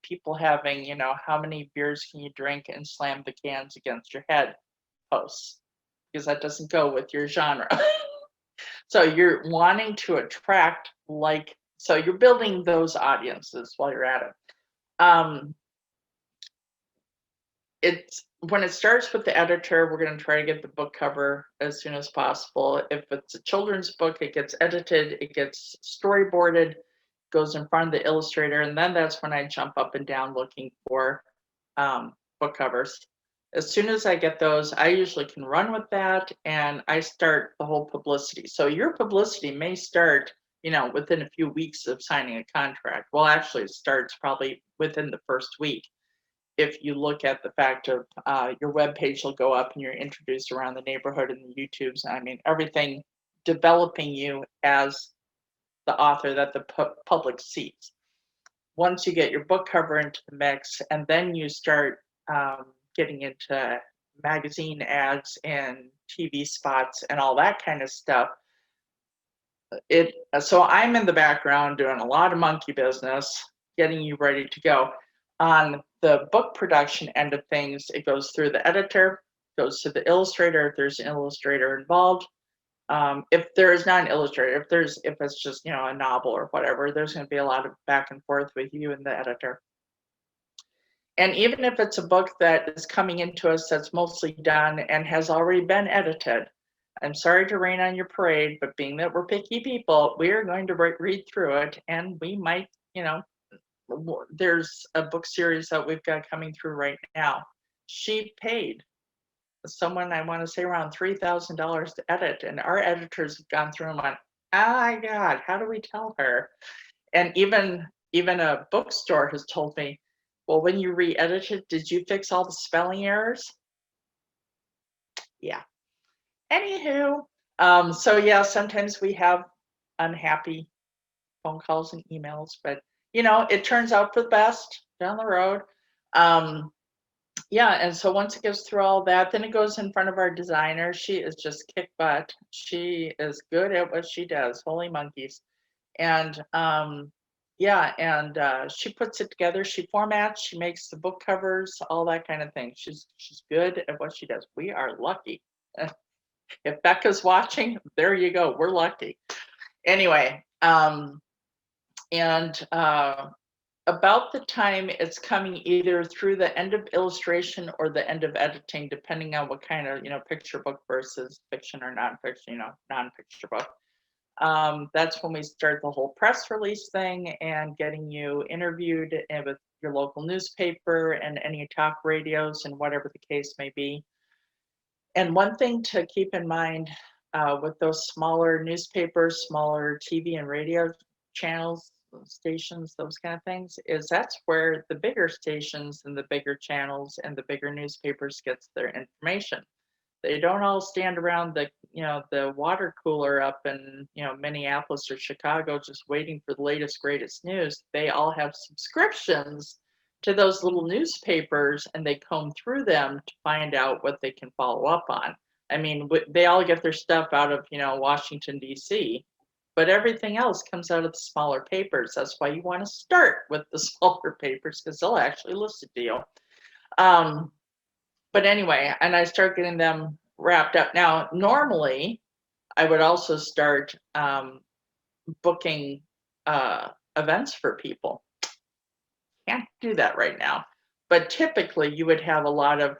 people having, how many beers can you drink and slam the cans against your head posts, because that doesn't go with your genre. So you're wanting to attract, so you're building those audiences while you're at it. It's when it starts with the editor, we're going to try to get the book cover as soon as possible. If it's a children's book, it gets edited, it gets storyboarded, goes in front of the illustrator, and then that's when I jump up and down looking for book covers. As soon as I get those, I usually can run with that, and I start the whole publicity. So your publicity may start, within a few weeks of signing a contract. Well, actually, it starts probably within the first week. If you look at the fact of your web page will go up and you're introduced around the neighborhood and the YouTubes, everything developing you as the author that the public sees. Once you get your book cover into the mix, and then you start getting into magazine ads and TV spots and all that kind of stuff, so I'm in the background doing a lot of monkey business, getting you ready to go. On the book production end of things, it goes through the editor, goes to the illustrator if there's an illustrator involved. If there is not an illustrator, if it's just a novel or whatever, there's going to be a lot of back and forth with you and the editor. And even if it's a book that is coming into us that's mostly done and has already been edited, I'm sorry to rain on your parade, but being that we're picky people, we are going to read through it, and we might, there's a book series that we've got coming through right now. She paid someone, I want to say, around $3,000 to edit, and our editors have gone through and went, oh my God, how do we tell her? And even a bookstore has told me, well, when you re-edit it, did you fix all the spelling errors? Yeah. Anywho, so yeah, sometimes we have unhappy phone calls and emails, but it turns out for the best down the road. Yeah, and so once it goes through all that, then it goes in front of our designer. She is just kick butt. She is good at what she does. Holy monkeys. And yeah, and she puts it together. She formats. She makes the book covers, all that kind of thing. She's good at what she does. We are lucky. If Becca's watching, there you go. We're lucky. Anyway, and about the time it's coming either through the end of illustration or the end of editing, depending on what kind of, picture book versus fiction or nonfiction, non-picture book. That's when we start the whole press release thing and getting you interviewed with your local newspaper and any talk radios and whatever the case may be. And one thing to keep in mind with those smaller newspapers, smaller TV and radio channels, stations, those kind of things, is that's where the bigger stations and the bigger channels and the bigger newspapers gets their information. They don't all stand around the water cooler up in, Minneapolis or Chicago just waiting for the latest, greatest news. They all have subscriptions to those little newspapers and they comb through them to find out what they can follow up on. I mean, they all get their stuff out of, Washington, D.C., but everything else comes out of the smaller papers. That's why you want to start with the smaller papers because they'll actually listen to you. But anyway, and I start getting them wrapped up. Now, normally, I would also start booking events for people. Can't do that right now. But typically, you would have a lot of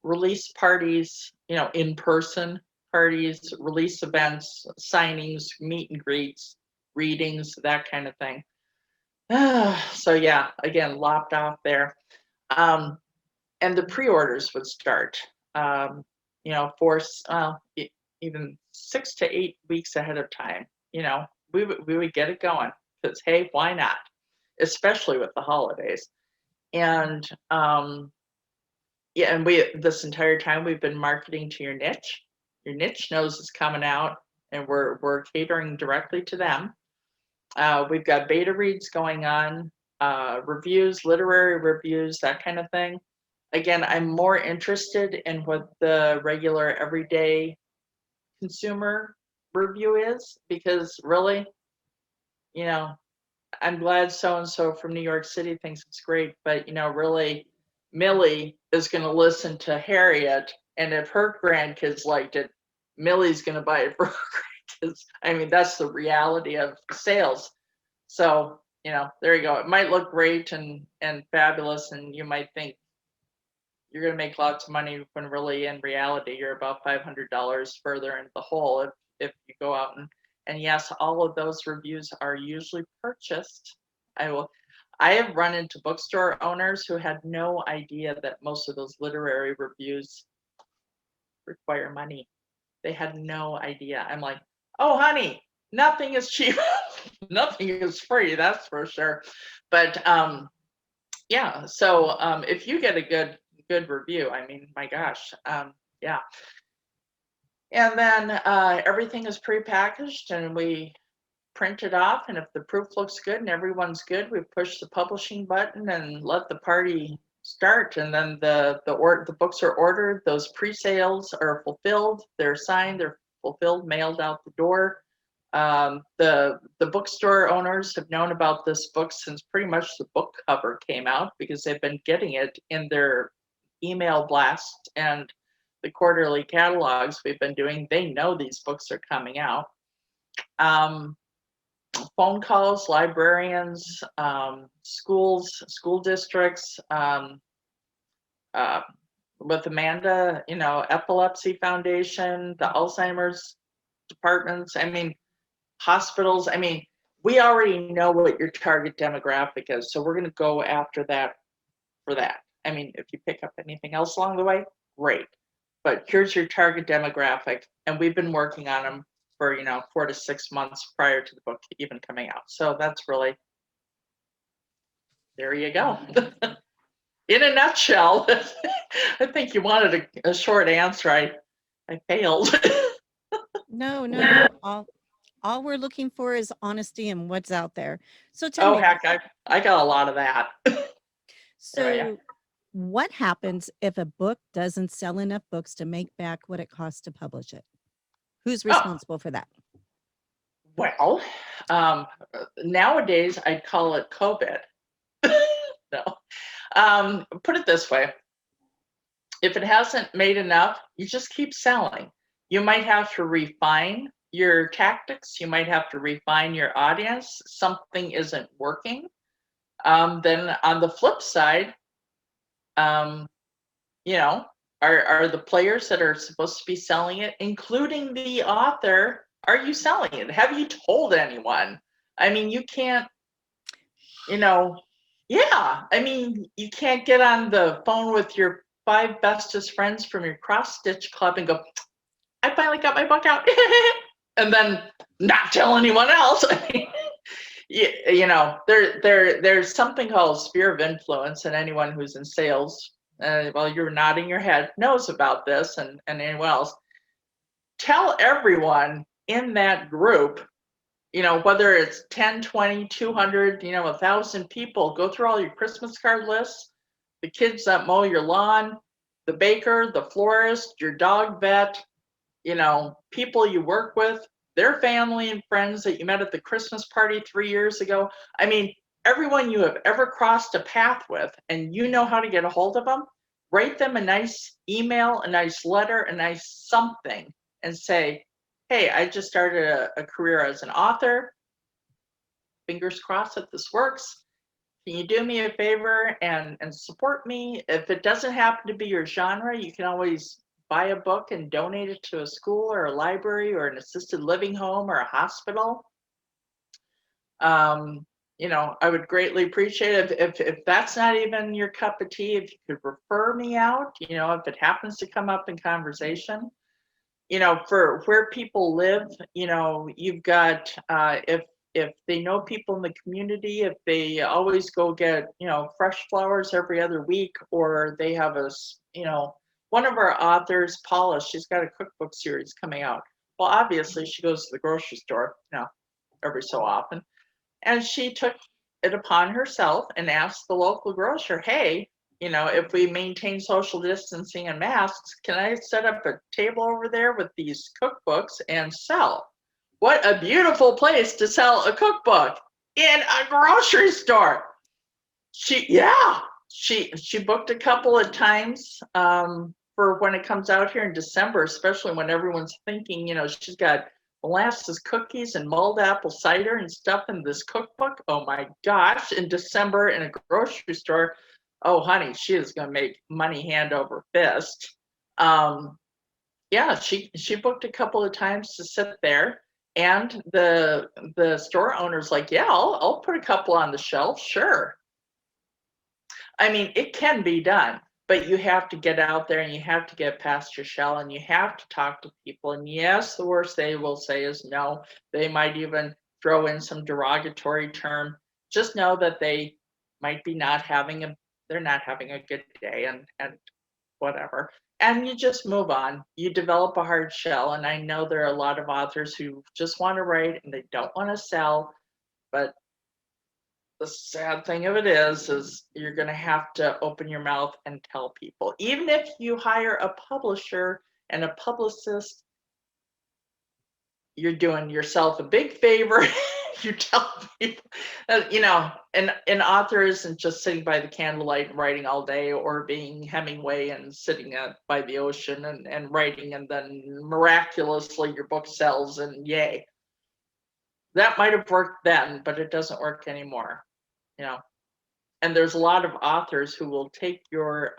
release parties, in-person parties, release events, signings, meet and greets, readings, that kind of thing. So yeah, again, lopped off there. And the pre-orders would start, for even 6 to 8 weeks ahead of time. We would get it going because, hey, why not? Especially with the holidays. And yeah, and this entire time we've been marketing to your niche. Your niche knows it's coming out, and we're catering directly to them. We've got beta reads going on, reviews, literary reviews, that kind of thing. Again, I'm more interested in what the regular everyday consumer review is because really, I'm glad so-and-so from New York City thinks it's great, but really Millie is going to listen to Harriet, and if her grandkids liked it, Millie's going to buy it for her grandkids. I mean, that's the reality of sales. So, there you go. It might look great and fabulous, and you might think you're going to make lots of money when really in reality you're about $500 further into the hole if you go out and yes, all of those reviews are usually purchased. I have run into bookstore owners who had no idea that most of those literary reviews require money. They had no idea. I'm like, oh honey, nothing is cheap. Nothing is free, that's for sure. But yeah, so if you get a good review, I mean, my gosh, yeah. And then everything is prepackaged and we print it off. And if the proof looks good and everyone's good, we push the publishing button and let the party start. And then the books are ordered. Those pre-sales are fulfilled. They're signed. They're fulfilled, mailed out the door. The bookstore owners have known about this book since pretty much the book cover came out because they've been getting it in their email blast and the quarterly catalogs we've been doing. They know these books are coming out. Phone calls, librarians, schools, school districts, with Amanda, Epilepsy Foundation, the Alzheimer's departments, I mean, hospitals. I mean, we already know what your target demographic is, so we're going to go after that for that. I mean, if you pick up anything else along the way, great. But here's your target demographic, and we've been working on them for 4 to 6 months prior to the book even coming out. So that's really, there you go. In a nutshell. I think you wanted a short answer. I failed. No. All we're looking for is honesty and what's out there. So tell Oh me, heck, I got a lot of that. so what happens if a book doesn't sell enough books to make back what it costs to publish it? Who's responsible for that? Well, nowadays I'd call it COVID. No. Put it this way. If it hasn't made enough, you just keep selling. You might have to refine your tactics. You might have to refine your audience. Something isn't working. Then on the flip side, are the players that are supposed to be selling it, including the author, are you selling it? Have you told anyone? I mean, you can't, yeah. I mean, you can't get on the phone with your 5 bestest friends from your cross stitch club and go, I finally got my book out. And then not tell anyone else. there's something called sphere of influence, and anyone who's in sales, well, you're nodding your head, knows about this, and anyone else. Tell everyone in that group, whether it's 10, 20, 200, 1,000 people, go through all your Christmas card lists, the kids that mow your lawn, the baker, the florist, your dog vet, people you work with, their family and friends that you met at the Christmas party 3 years ago. I mean, everyone you have ever crossed a path with, and you know how to get a hold of them, write them a nice email, a nice letter, a nice something, and say, hey, I just started a career as an author. Fingers crossed that this works. Can you do me a favor and support me? If it doesn't happen to be your genre, you can always buy a book and donate it to a school or a library or an assisted living home or a hospital. I would greatly appreciate it if that's not even your cup of tea, if you could refer me out, if it happens to come up in conversation. For where people live, you've got, if they know people in the community, if they always go get, fresh flowers every other week, or they have one of our authors, Paula, she's got a cookbook series coming out. Well, obviously she goes to the grocery store, every so often. And she took it upon herself and asked the local grocer, hey, if we maintain social distancing and masks, can I set up a table over there with these cookbooks and sell? What a beautiful place to sell a cookbook, in a grocery store. She booked a couple of times for when it comes out here in December, especially when everyone's thinking, she's got molasses cookies and mulled apple cider and stuff in this cookbook. Oh my gosh, in December in a grocery store. Oh, honey, she is going to make money hand over fist. She booked a couple of times to sit there, and the store owner's like, yeah, I'll put a couple on the shelf, sure. I mean, it can be done, but you have to get out there and you have to get past your shell and you have to talk to people. And yes, the worst they will say is no. They might even throw in some derogatory term. Just know that they might be they're not having a good day and whatever. And you just move on. You develop a hard shell. And I know there are a lot of authors who just want to write and they don't want to sell, but the sad thing of it is you're going to have to open your mouth and tell people. Even if you hire a publisher and a publicist, you're doing yourself a big favor. You tell people, an author isn't just sitting by the candlelight and writing all day, or being Hemingway and sitting by the ocean and writing, and then miraculously your book sells and yay. That might have worked then, but it doesn't work anymore. And there's a lot of authors who will take your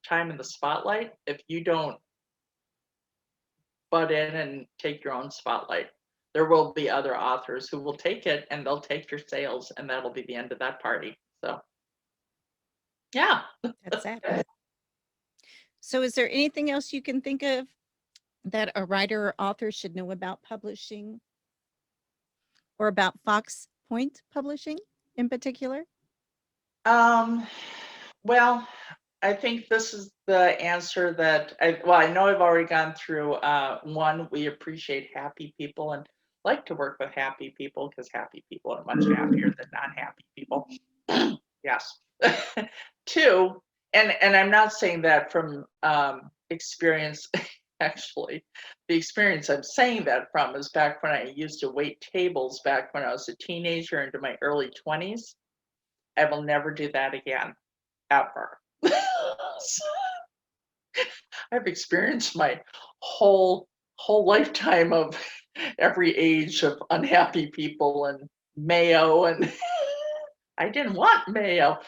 time in the spotlight if you don't butt in and take your own spotlight. There will be other authors who will take it, and they'll take your sales, and that'll be the end of that party. So yeah, That's sad. So is there anything else you can think of that a writer or author should know about publishing, or about Pointe Publishing in particular? Well, I think this is the answer that I know I've already gone through. One, we appreciate happy people and like to work with happy people, because happy people are much happier than not happy people. Yes. Two, and I'm not saying that from experience. Actually, the experience I'm saying that from is back when I used to wait tables back when I was a teenager into my early 20s. I will never do that again, ever. I've experienced my whole lifetime of every age of unhappy people and mayo, and I didn't want mayo.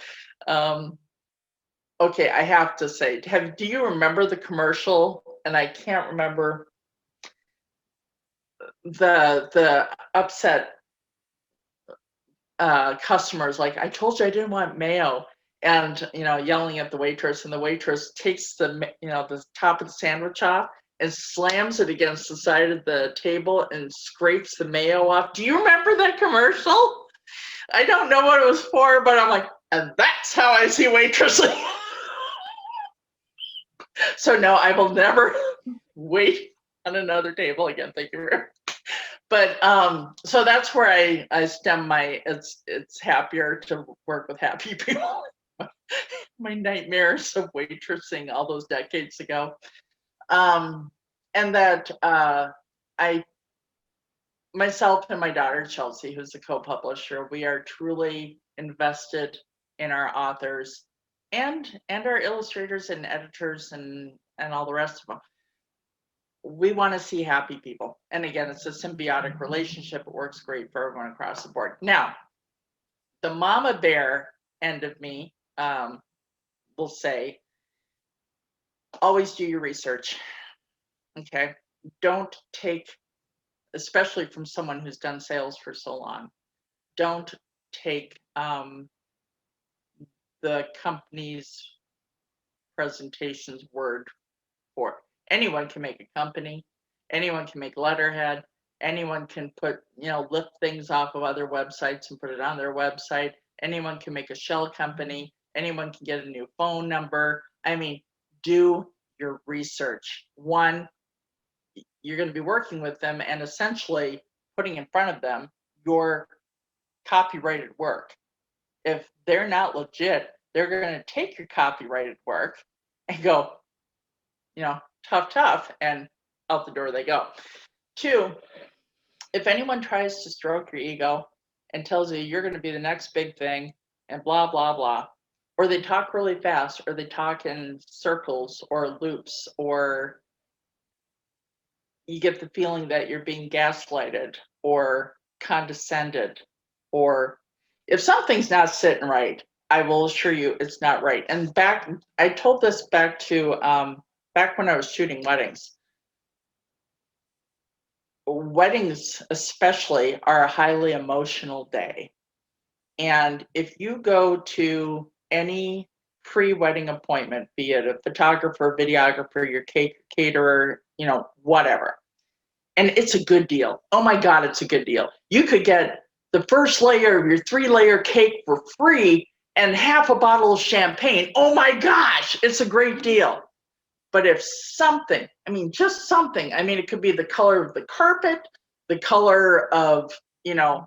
Okay, I have to say, do you remember the commercial? And I can't remember the upset customers, like, I told you I didn't want mayo, and yelling at the waitress, and the waitress takes the top of the sandwich off and slams it against the side of the table and scrapes the mayo off. Do you remember that commercial? I don't know what it was for, but I'm like, and that's how I see waitressing. So no, I will never wait on another table again. Thank you very much. But so that's where I stem my it's happier to work with happy people. My nightmares of waitressing all those decades ago. And that I myself and my daughter Chelsea, who's the co-publisher, we are truly invested in our authors and our illustrators and editors and all the rest of them. We want to see happy people. And again, it's a symbiotic relationship. It works great for everyone across the board. Now, the mama bear end of me will say, always do your research. Okay. Don't take, especially from someone who's done sales for so long, don't take the company's presentation's word for it. Anyone can make a company, anyone can make letterhead, anyone can put, lift things off of other websites and put it on their website. Anyone can make a shell company, anyone can get a new phone number. I mean, do your research. One, you're going to be working with them and essentially putting in front of them your copyrighted work. If they're not legit, they're going to take your copyrighted work and go, tough, and out the door they go. Two, if anyone tries to stroke your ego and tells you you're going to be the next big thing and blah, blah, blah, or they talk really fast, or they talk in circles or loops, or you get the feeling that you're being gaslighted or condescended, or if something's not sitting right, I will assure you it's not right. And I told this back when I was shooting weddings. Weddings especially are a highly emotional day. And if you go to any pre-wedding appointment, be it a photographer, videographer, your caterer, whatever, and it's a good deal. Oh my God, it's a good deal. You could get the first layer of your 3-layer cake for free and half a bottle of champagne. Oh my gosh, it's a great deal. But if something, just something, it could be the color of the carpet, the color of, the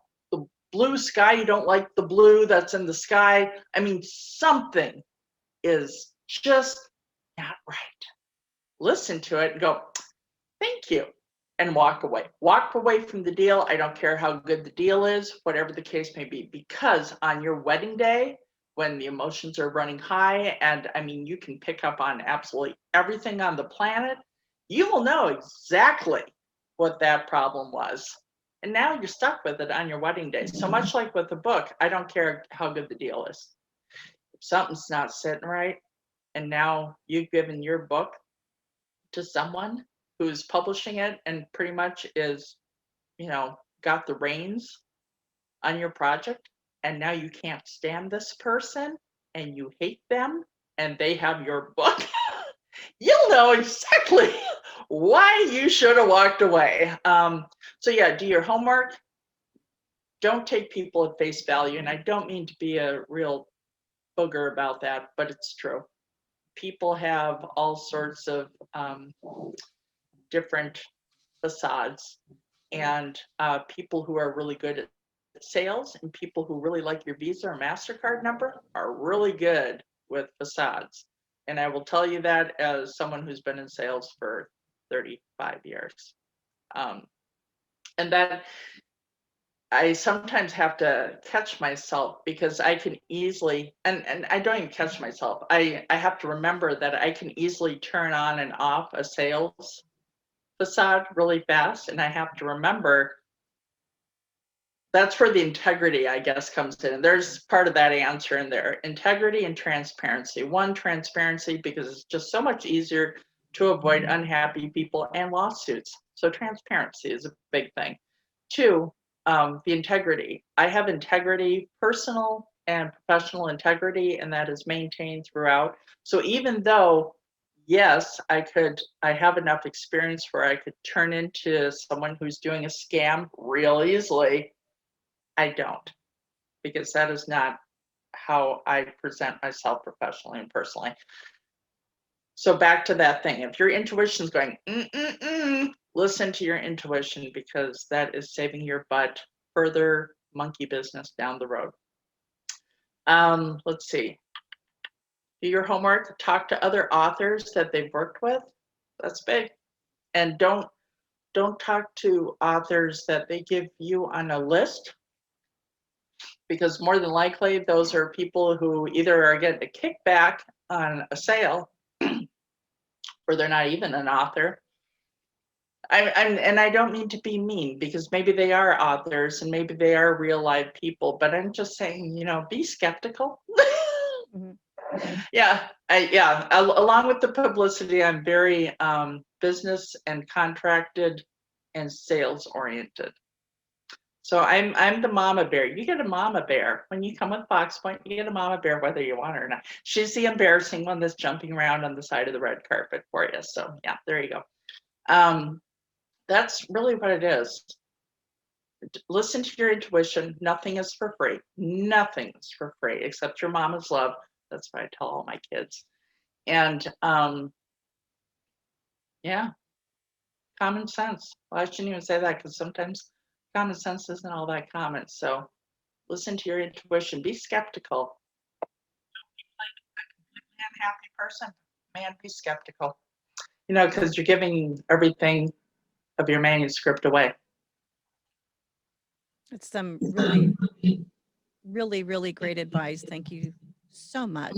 blue sky, you don't like the blue that's in the sky. Something is just not right. Listen to it and go, thank you, and walk away. Walk away from the deal. I don't care how good the deal is, whatever the case may be, because on your wedding day, when the emotions are running high, and you can pick up on absolutely everything on the planet, you will know exactly what that problem was. And now you're stuck with it on your wedding day. So much like with the book, I don't care how good the deal is. If something's not sitting right, and now you've given your book to someone who's publishing it and pretty much is, got the reins on your project, and now you can't stand this person and you hate them and they have your book, you'll know exactly why you should have walked away. So yeah, do your homework. Don't take people at face value. And I don't mean to be a real booger about that, but it's true. People have all sorts of different facades, and people who are really good at sales and people who really like your Visa or MasterCard number are really good with facades. And I will tell you that as someone who's been in sales for 35 years. And that I sometimes have to catch myself, because I can easily, and I don't even catch myself, I have to remember that I can easily turn on and off a sales facade really fast. And I have to remember that's where the integrity, I guess, comes in. And there's part of that answer in there. Integrity and transparency. One, transparency, because it's just so much easier to avoid unhappy people and lawsuits. So transparency is a big thing. Two, the integrity. I have integrity, personal and professional integrity, and that is maintained throughout. So even though, yes, I have enough experience where I could turn into someone who's doing a scam real easily, I don't. because that is not how I present myself professionally and personally. So back to that thing. If your intuition is going, listen to your intuition, because that is saving your butt further monkey business down the road. Let's see. Do your homework, talk to other authors that they've worked with. That's big. And don't talk to authors that they give you on a list, because more than likely those are people who either are getting a kickback on a sale or they're not even an author. And I don't mean to be mean, because maybe they are authors and maybe they are real live people, but I'm just saying, be skeptical. Yeah, along with the publicity, I'm very business and contracted and sales oriented. So I'm the mama bear. You get a mama bear when you come with Fox Point. You get a mama bear whether you want her or not. She's the embarrassing one that's jumping around on the side of the red carpet for you. So yeah, there you go. That's really what it is. Listen to your intuition. Nothing is for free. Nothing's for free except your mama's love. That's what I tell all my kids. And yeah, common sense. Well, I shouldn't even say that, because sometimes common sense isn't all that common. So listen to your intuition. Be skeptical. Don't be like a completely unhappy person. Man, be skeptical. Because you're giving everything of your manuscript away. It's some really, really, really great advice. Thank you so much.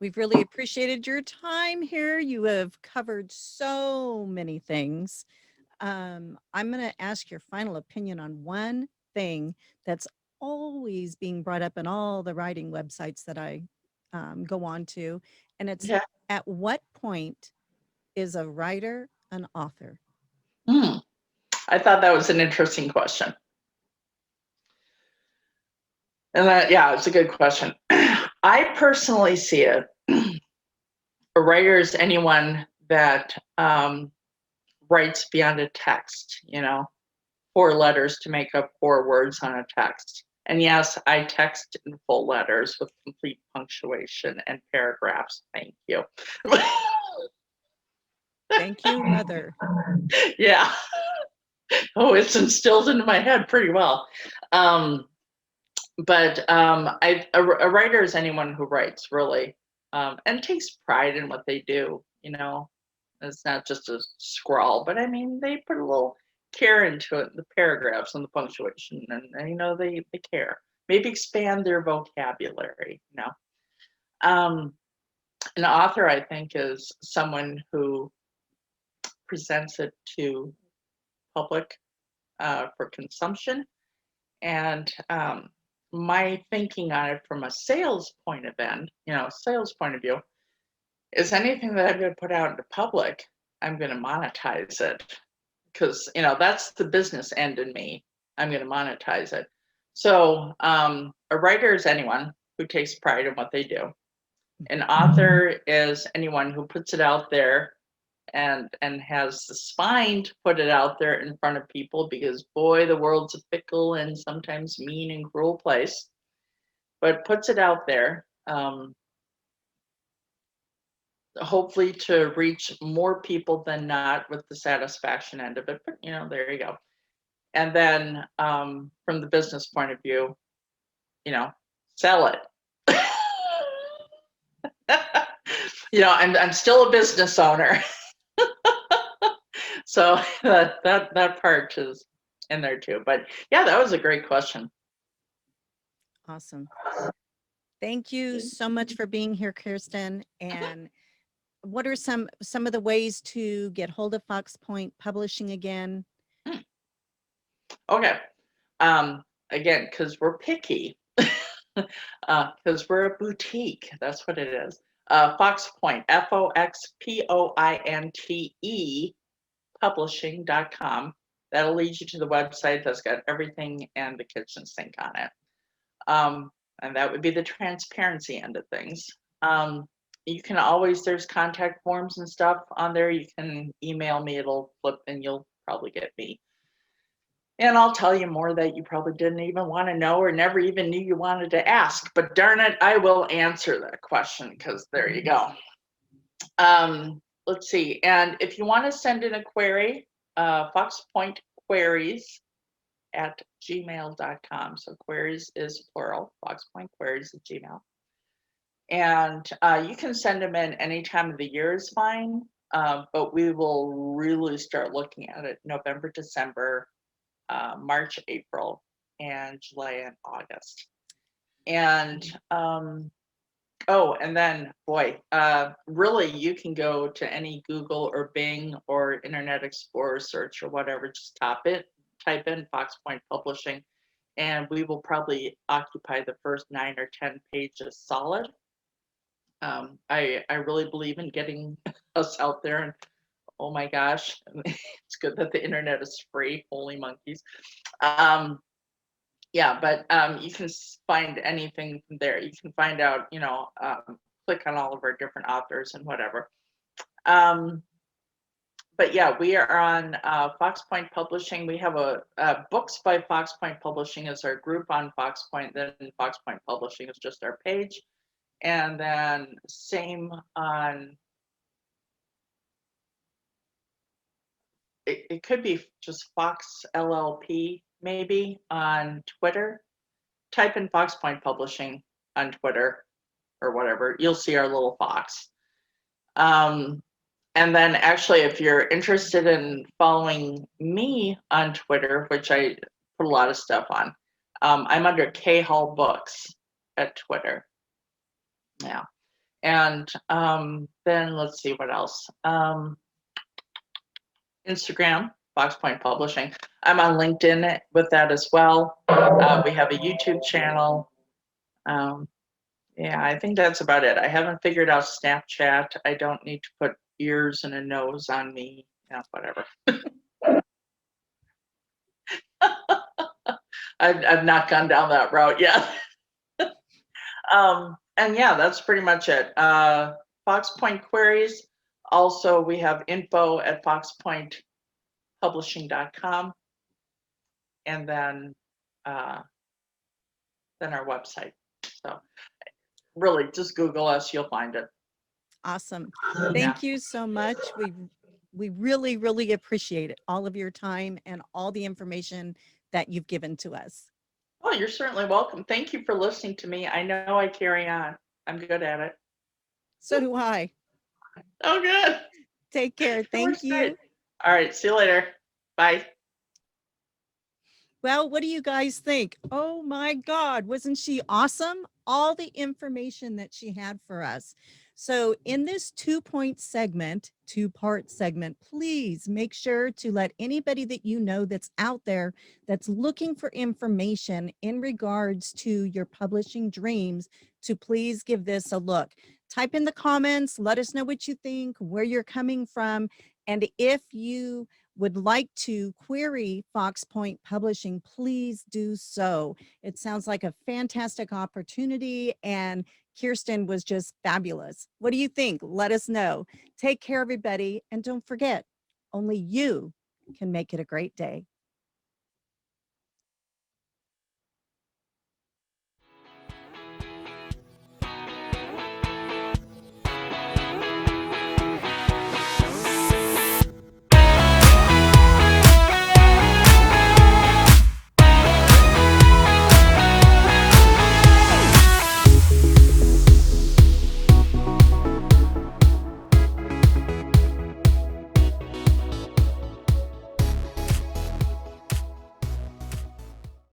We've really appreciated your time here. You have covered so many things. I'm going to ask your final opinion on one thing that's always being brought up in all the writing websites that I go on to. And it's, at what point is a writer an author? I thought that was an interesting question. And it's a good question. I personally see it. A writer is anyone that writes beyond a text, 4 letters to make up 4 words on a text. And yes, I text in full letters with complete punctuation and paragraphs. Thank you. Thank you, Mother. Yeah. Oh, it's instilled into my head pretty well. But a writer is anyone who writes, really, and takes pride in what they do. It's not just a scrawl, but I mean, they put a little care into it, the paragraphs and the punctuation, and they care. Maybe expand their vocabulary. An author, I think, is someone who presents it to public for consumption. And my thinking on it from a sales point of view, is anything that I'm going to put out into public, I'm going to monetize it, because that's the business end in me. I'm going to monetize it. So a writer is anyone who takes pride in what they do. An author is anyone who puts it out there and has the spine to put it out there in front of people, because boy, the world's a fickle and sometimes mean and cruel place, but puts it out there, hopefully to reach more people than not with the satisfaction end of it. But there you go. And then from the business point of view, sell it. I'm still a business owner. So that part is in there too. But yeah, that was a great question. Awesome. Thank you so much for being here, Kiersten. And what are some of the ways to get hold of Fox Point Publishing again? Okay. Again, because we're picky, because we're a boutique. That's what it is. Fox Point, FOXPOINTE publishing.com. That'll lead you to the website that's got everything and the kitchen sink on it. And that would be the transparency end of things. You can always, there's contact forms and stuff on there. You can email me, it'll flip and you'll probably get me. And I'll tell you more that you probably didn't even want to know or never even knew you wanted to ask. But darn it, I will answer that question because there you go. Let's see. And if you want to send in a query, foxpointqueries@gmail.com. So queries is plural, foxpointqueries@gmail. And you can send them in any time of the year is fine. But we will really start looking at it November, December, March, April, and July and August. And oh, and then boy, really you can go to any Google or Bing or Internet Explorer search or whatever, just type in Fox Point Publishing, and we will probably occupy the first 9 or 10 pages solid. I really believe in getting us out there, and oh my gosh, it's good that the internet is free. Holy monkeys. Yeah, but you can find anything from there. You can find out, click on all of our different authors and whatever. But yeah, we are on Fox Point Publishing. We have a Books by Fox Point Publishing is our group on Fox Point. Then Fox Point Publishing is just our page. And then same on, it could be just Fox LLP maybe on Twitter. Type in Fox Point Publishing on Twitter or whatever. You'll see our little fox. And then actually, if you're interested in following me on Twitter, which I put a lot of stuff on, I'm under K Hall Books at Twitter. Yeah. And then let's see what else. Instagram, Fox Point Publishing. I'm on LinkedIn with that as well. We have a YouTube channel. Yeah, I think that's about it. I haven't figured out Snapchat. I don't need to put ears and a nose on me. Yeah, whatever. I've not gone down that route yet. And yeah, that's pretty much it. Fox Point Queries. Also, we have info at foxpointpublishing.com, and then our website. So really, just Google us, you'll find it. Awesome. Thank you so much. We really, really appreciate it. All of your time and all the information that you've given to us. Oh, you're certainly welcome. Thank you for listening to me. I know I carry on. I'm good at it. So do I. Oh, good. Take care. Thank you. All right. See you later. Bye. Well, what do you guys think? Oh my God, wasn't she awesome? All the information that she had for us. So in this two-part segment, please make sure to let anybody that you know that's out there that's looking for information in regards to your publishing dreams to please give this a look. Type in the comments, let us know what you think, where you're coming from, and if you would like to query Fox Point Publishing, please do so. It sounds like a fantastic opportunity, and Kiersten was just fabulous. What do you think? Let us know. Take care, everybody, and don't forget, only you can make it a great day.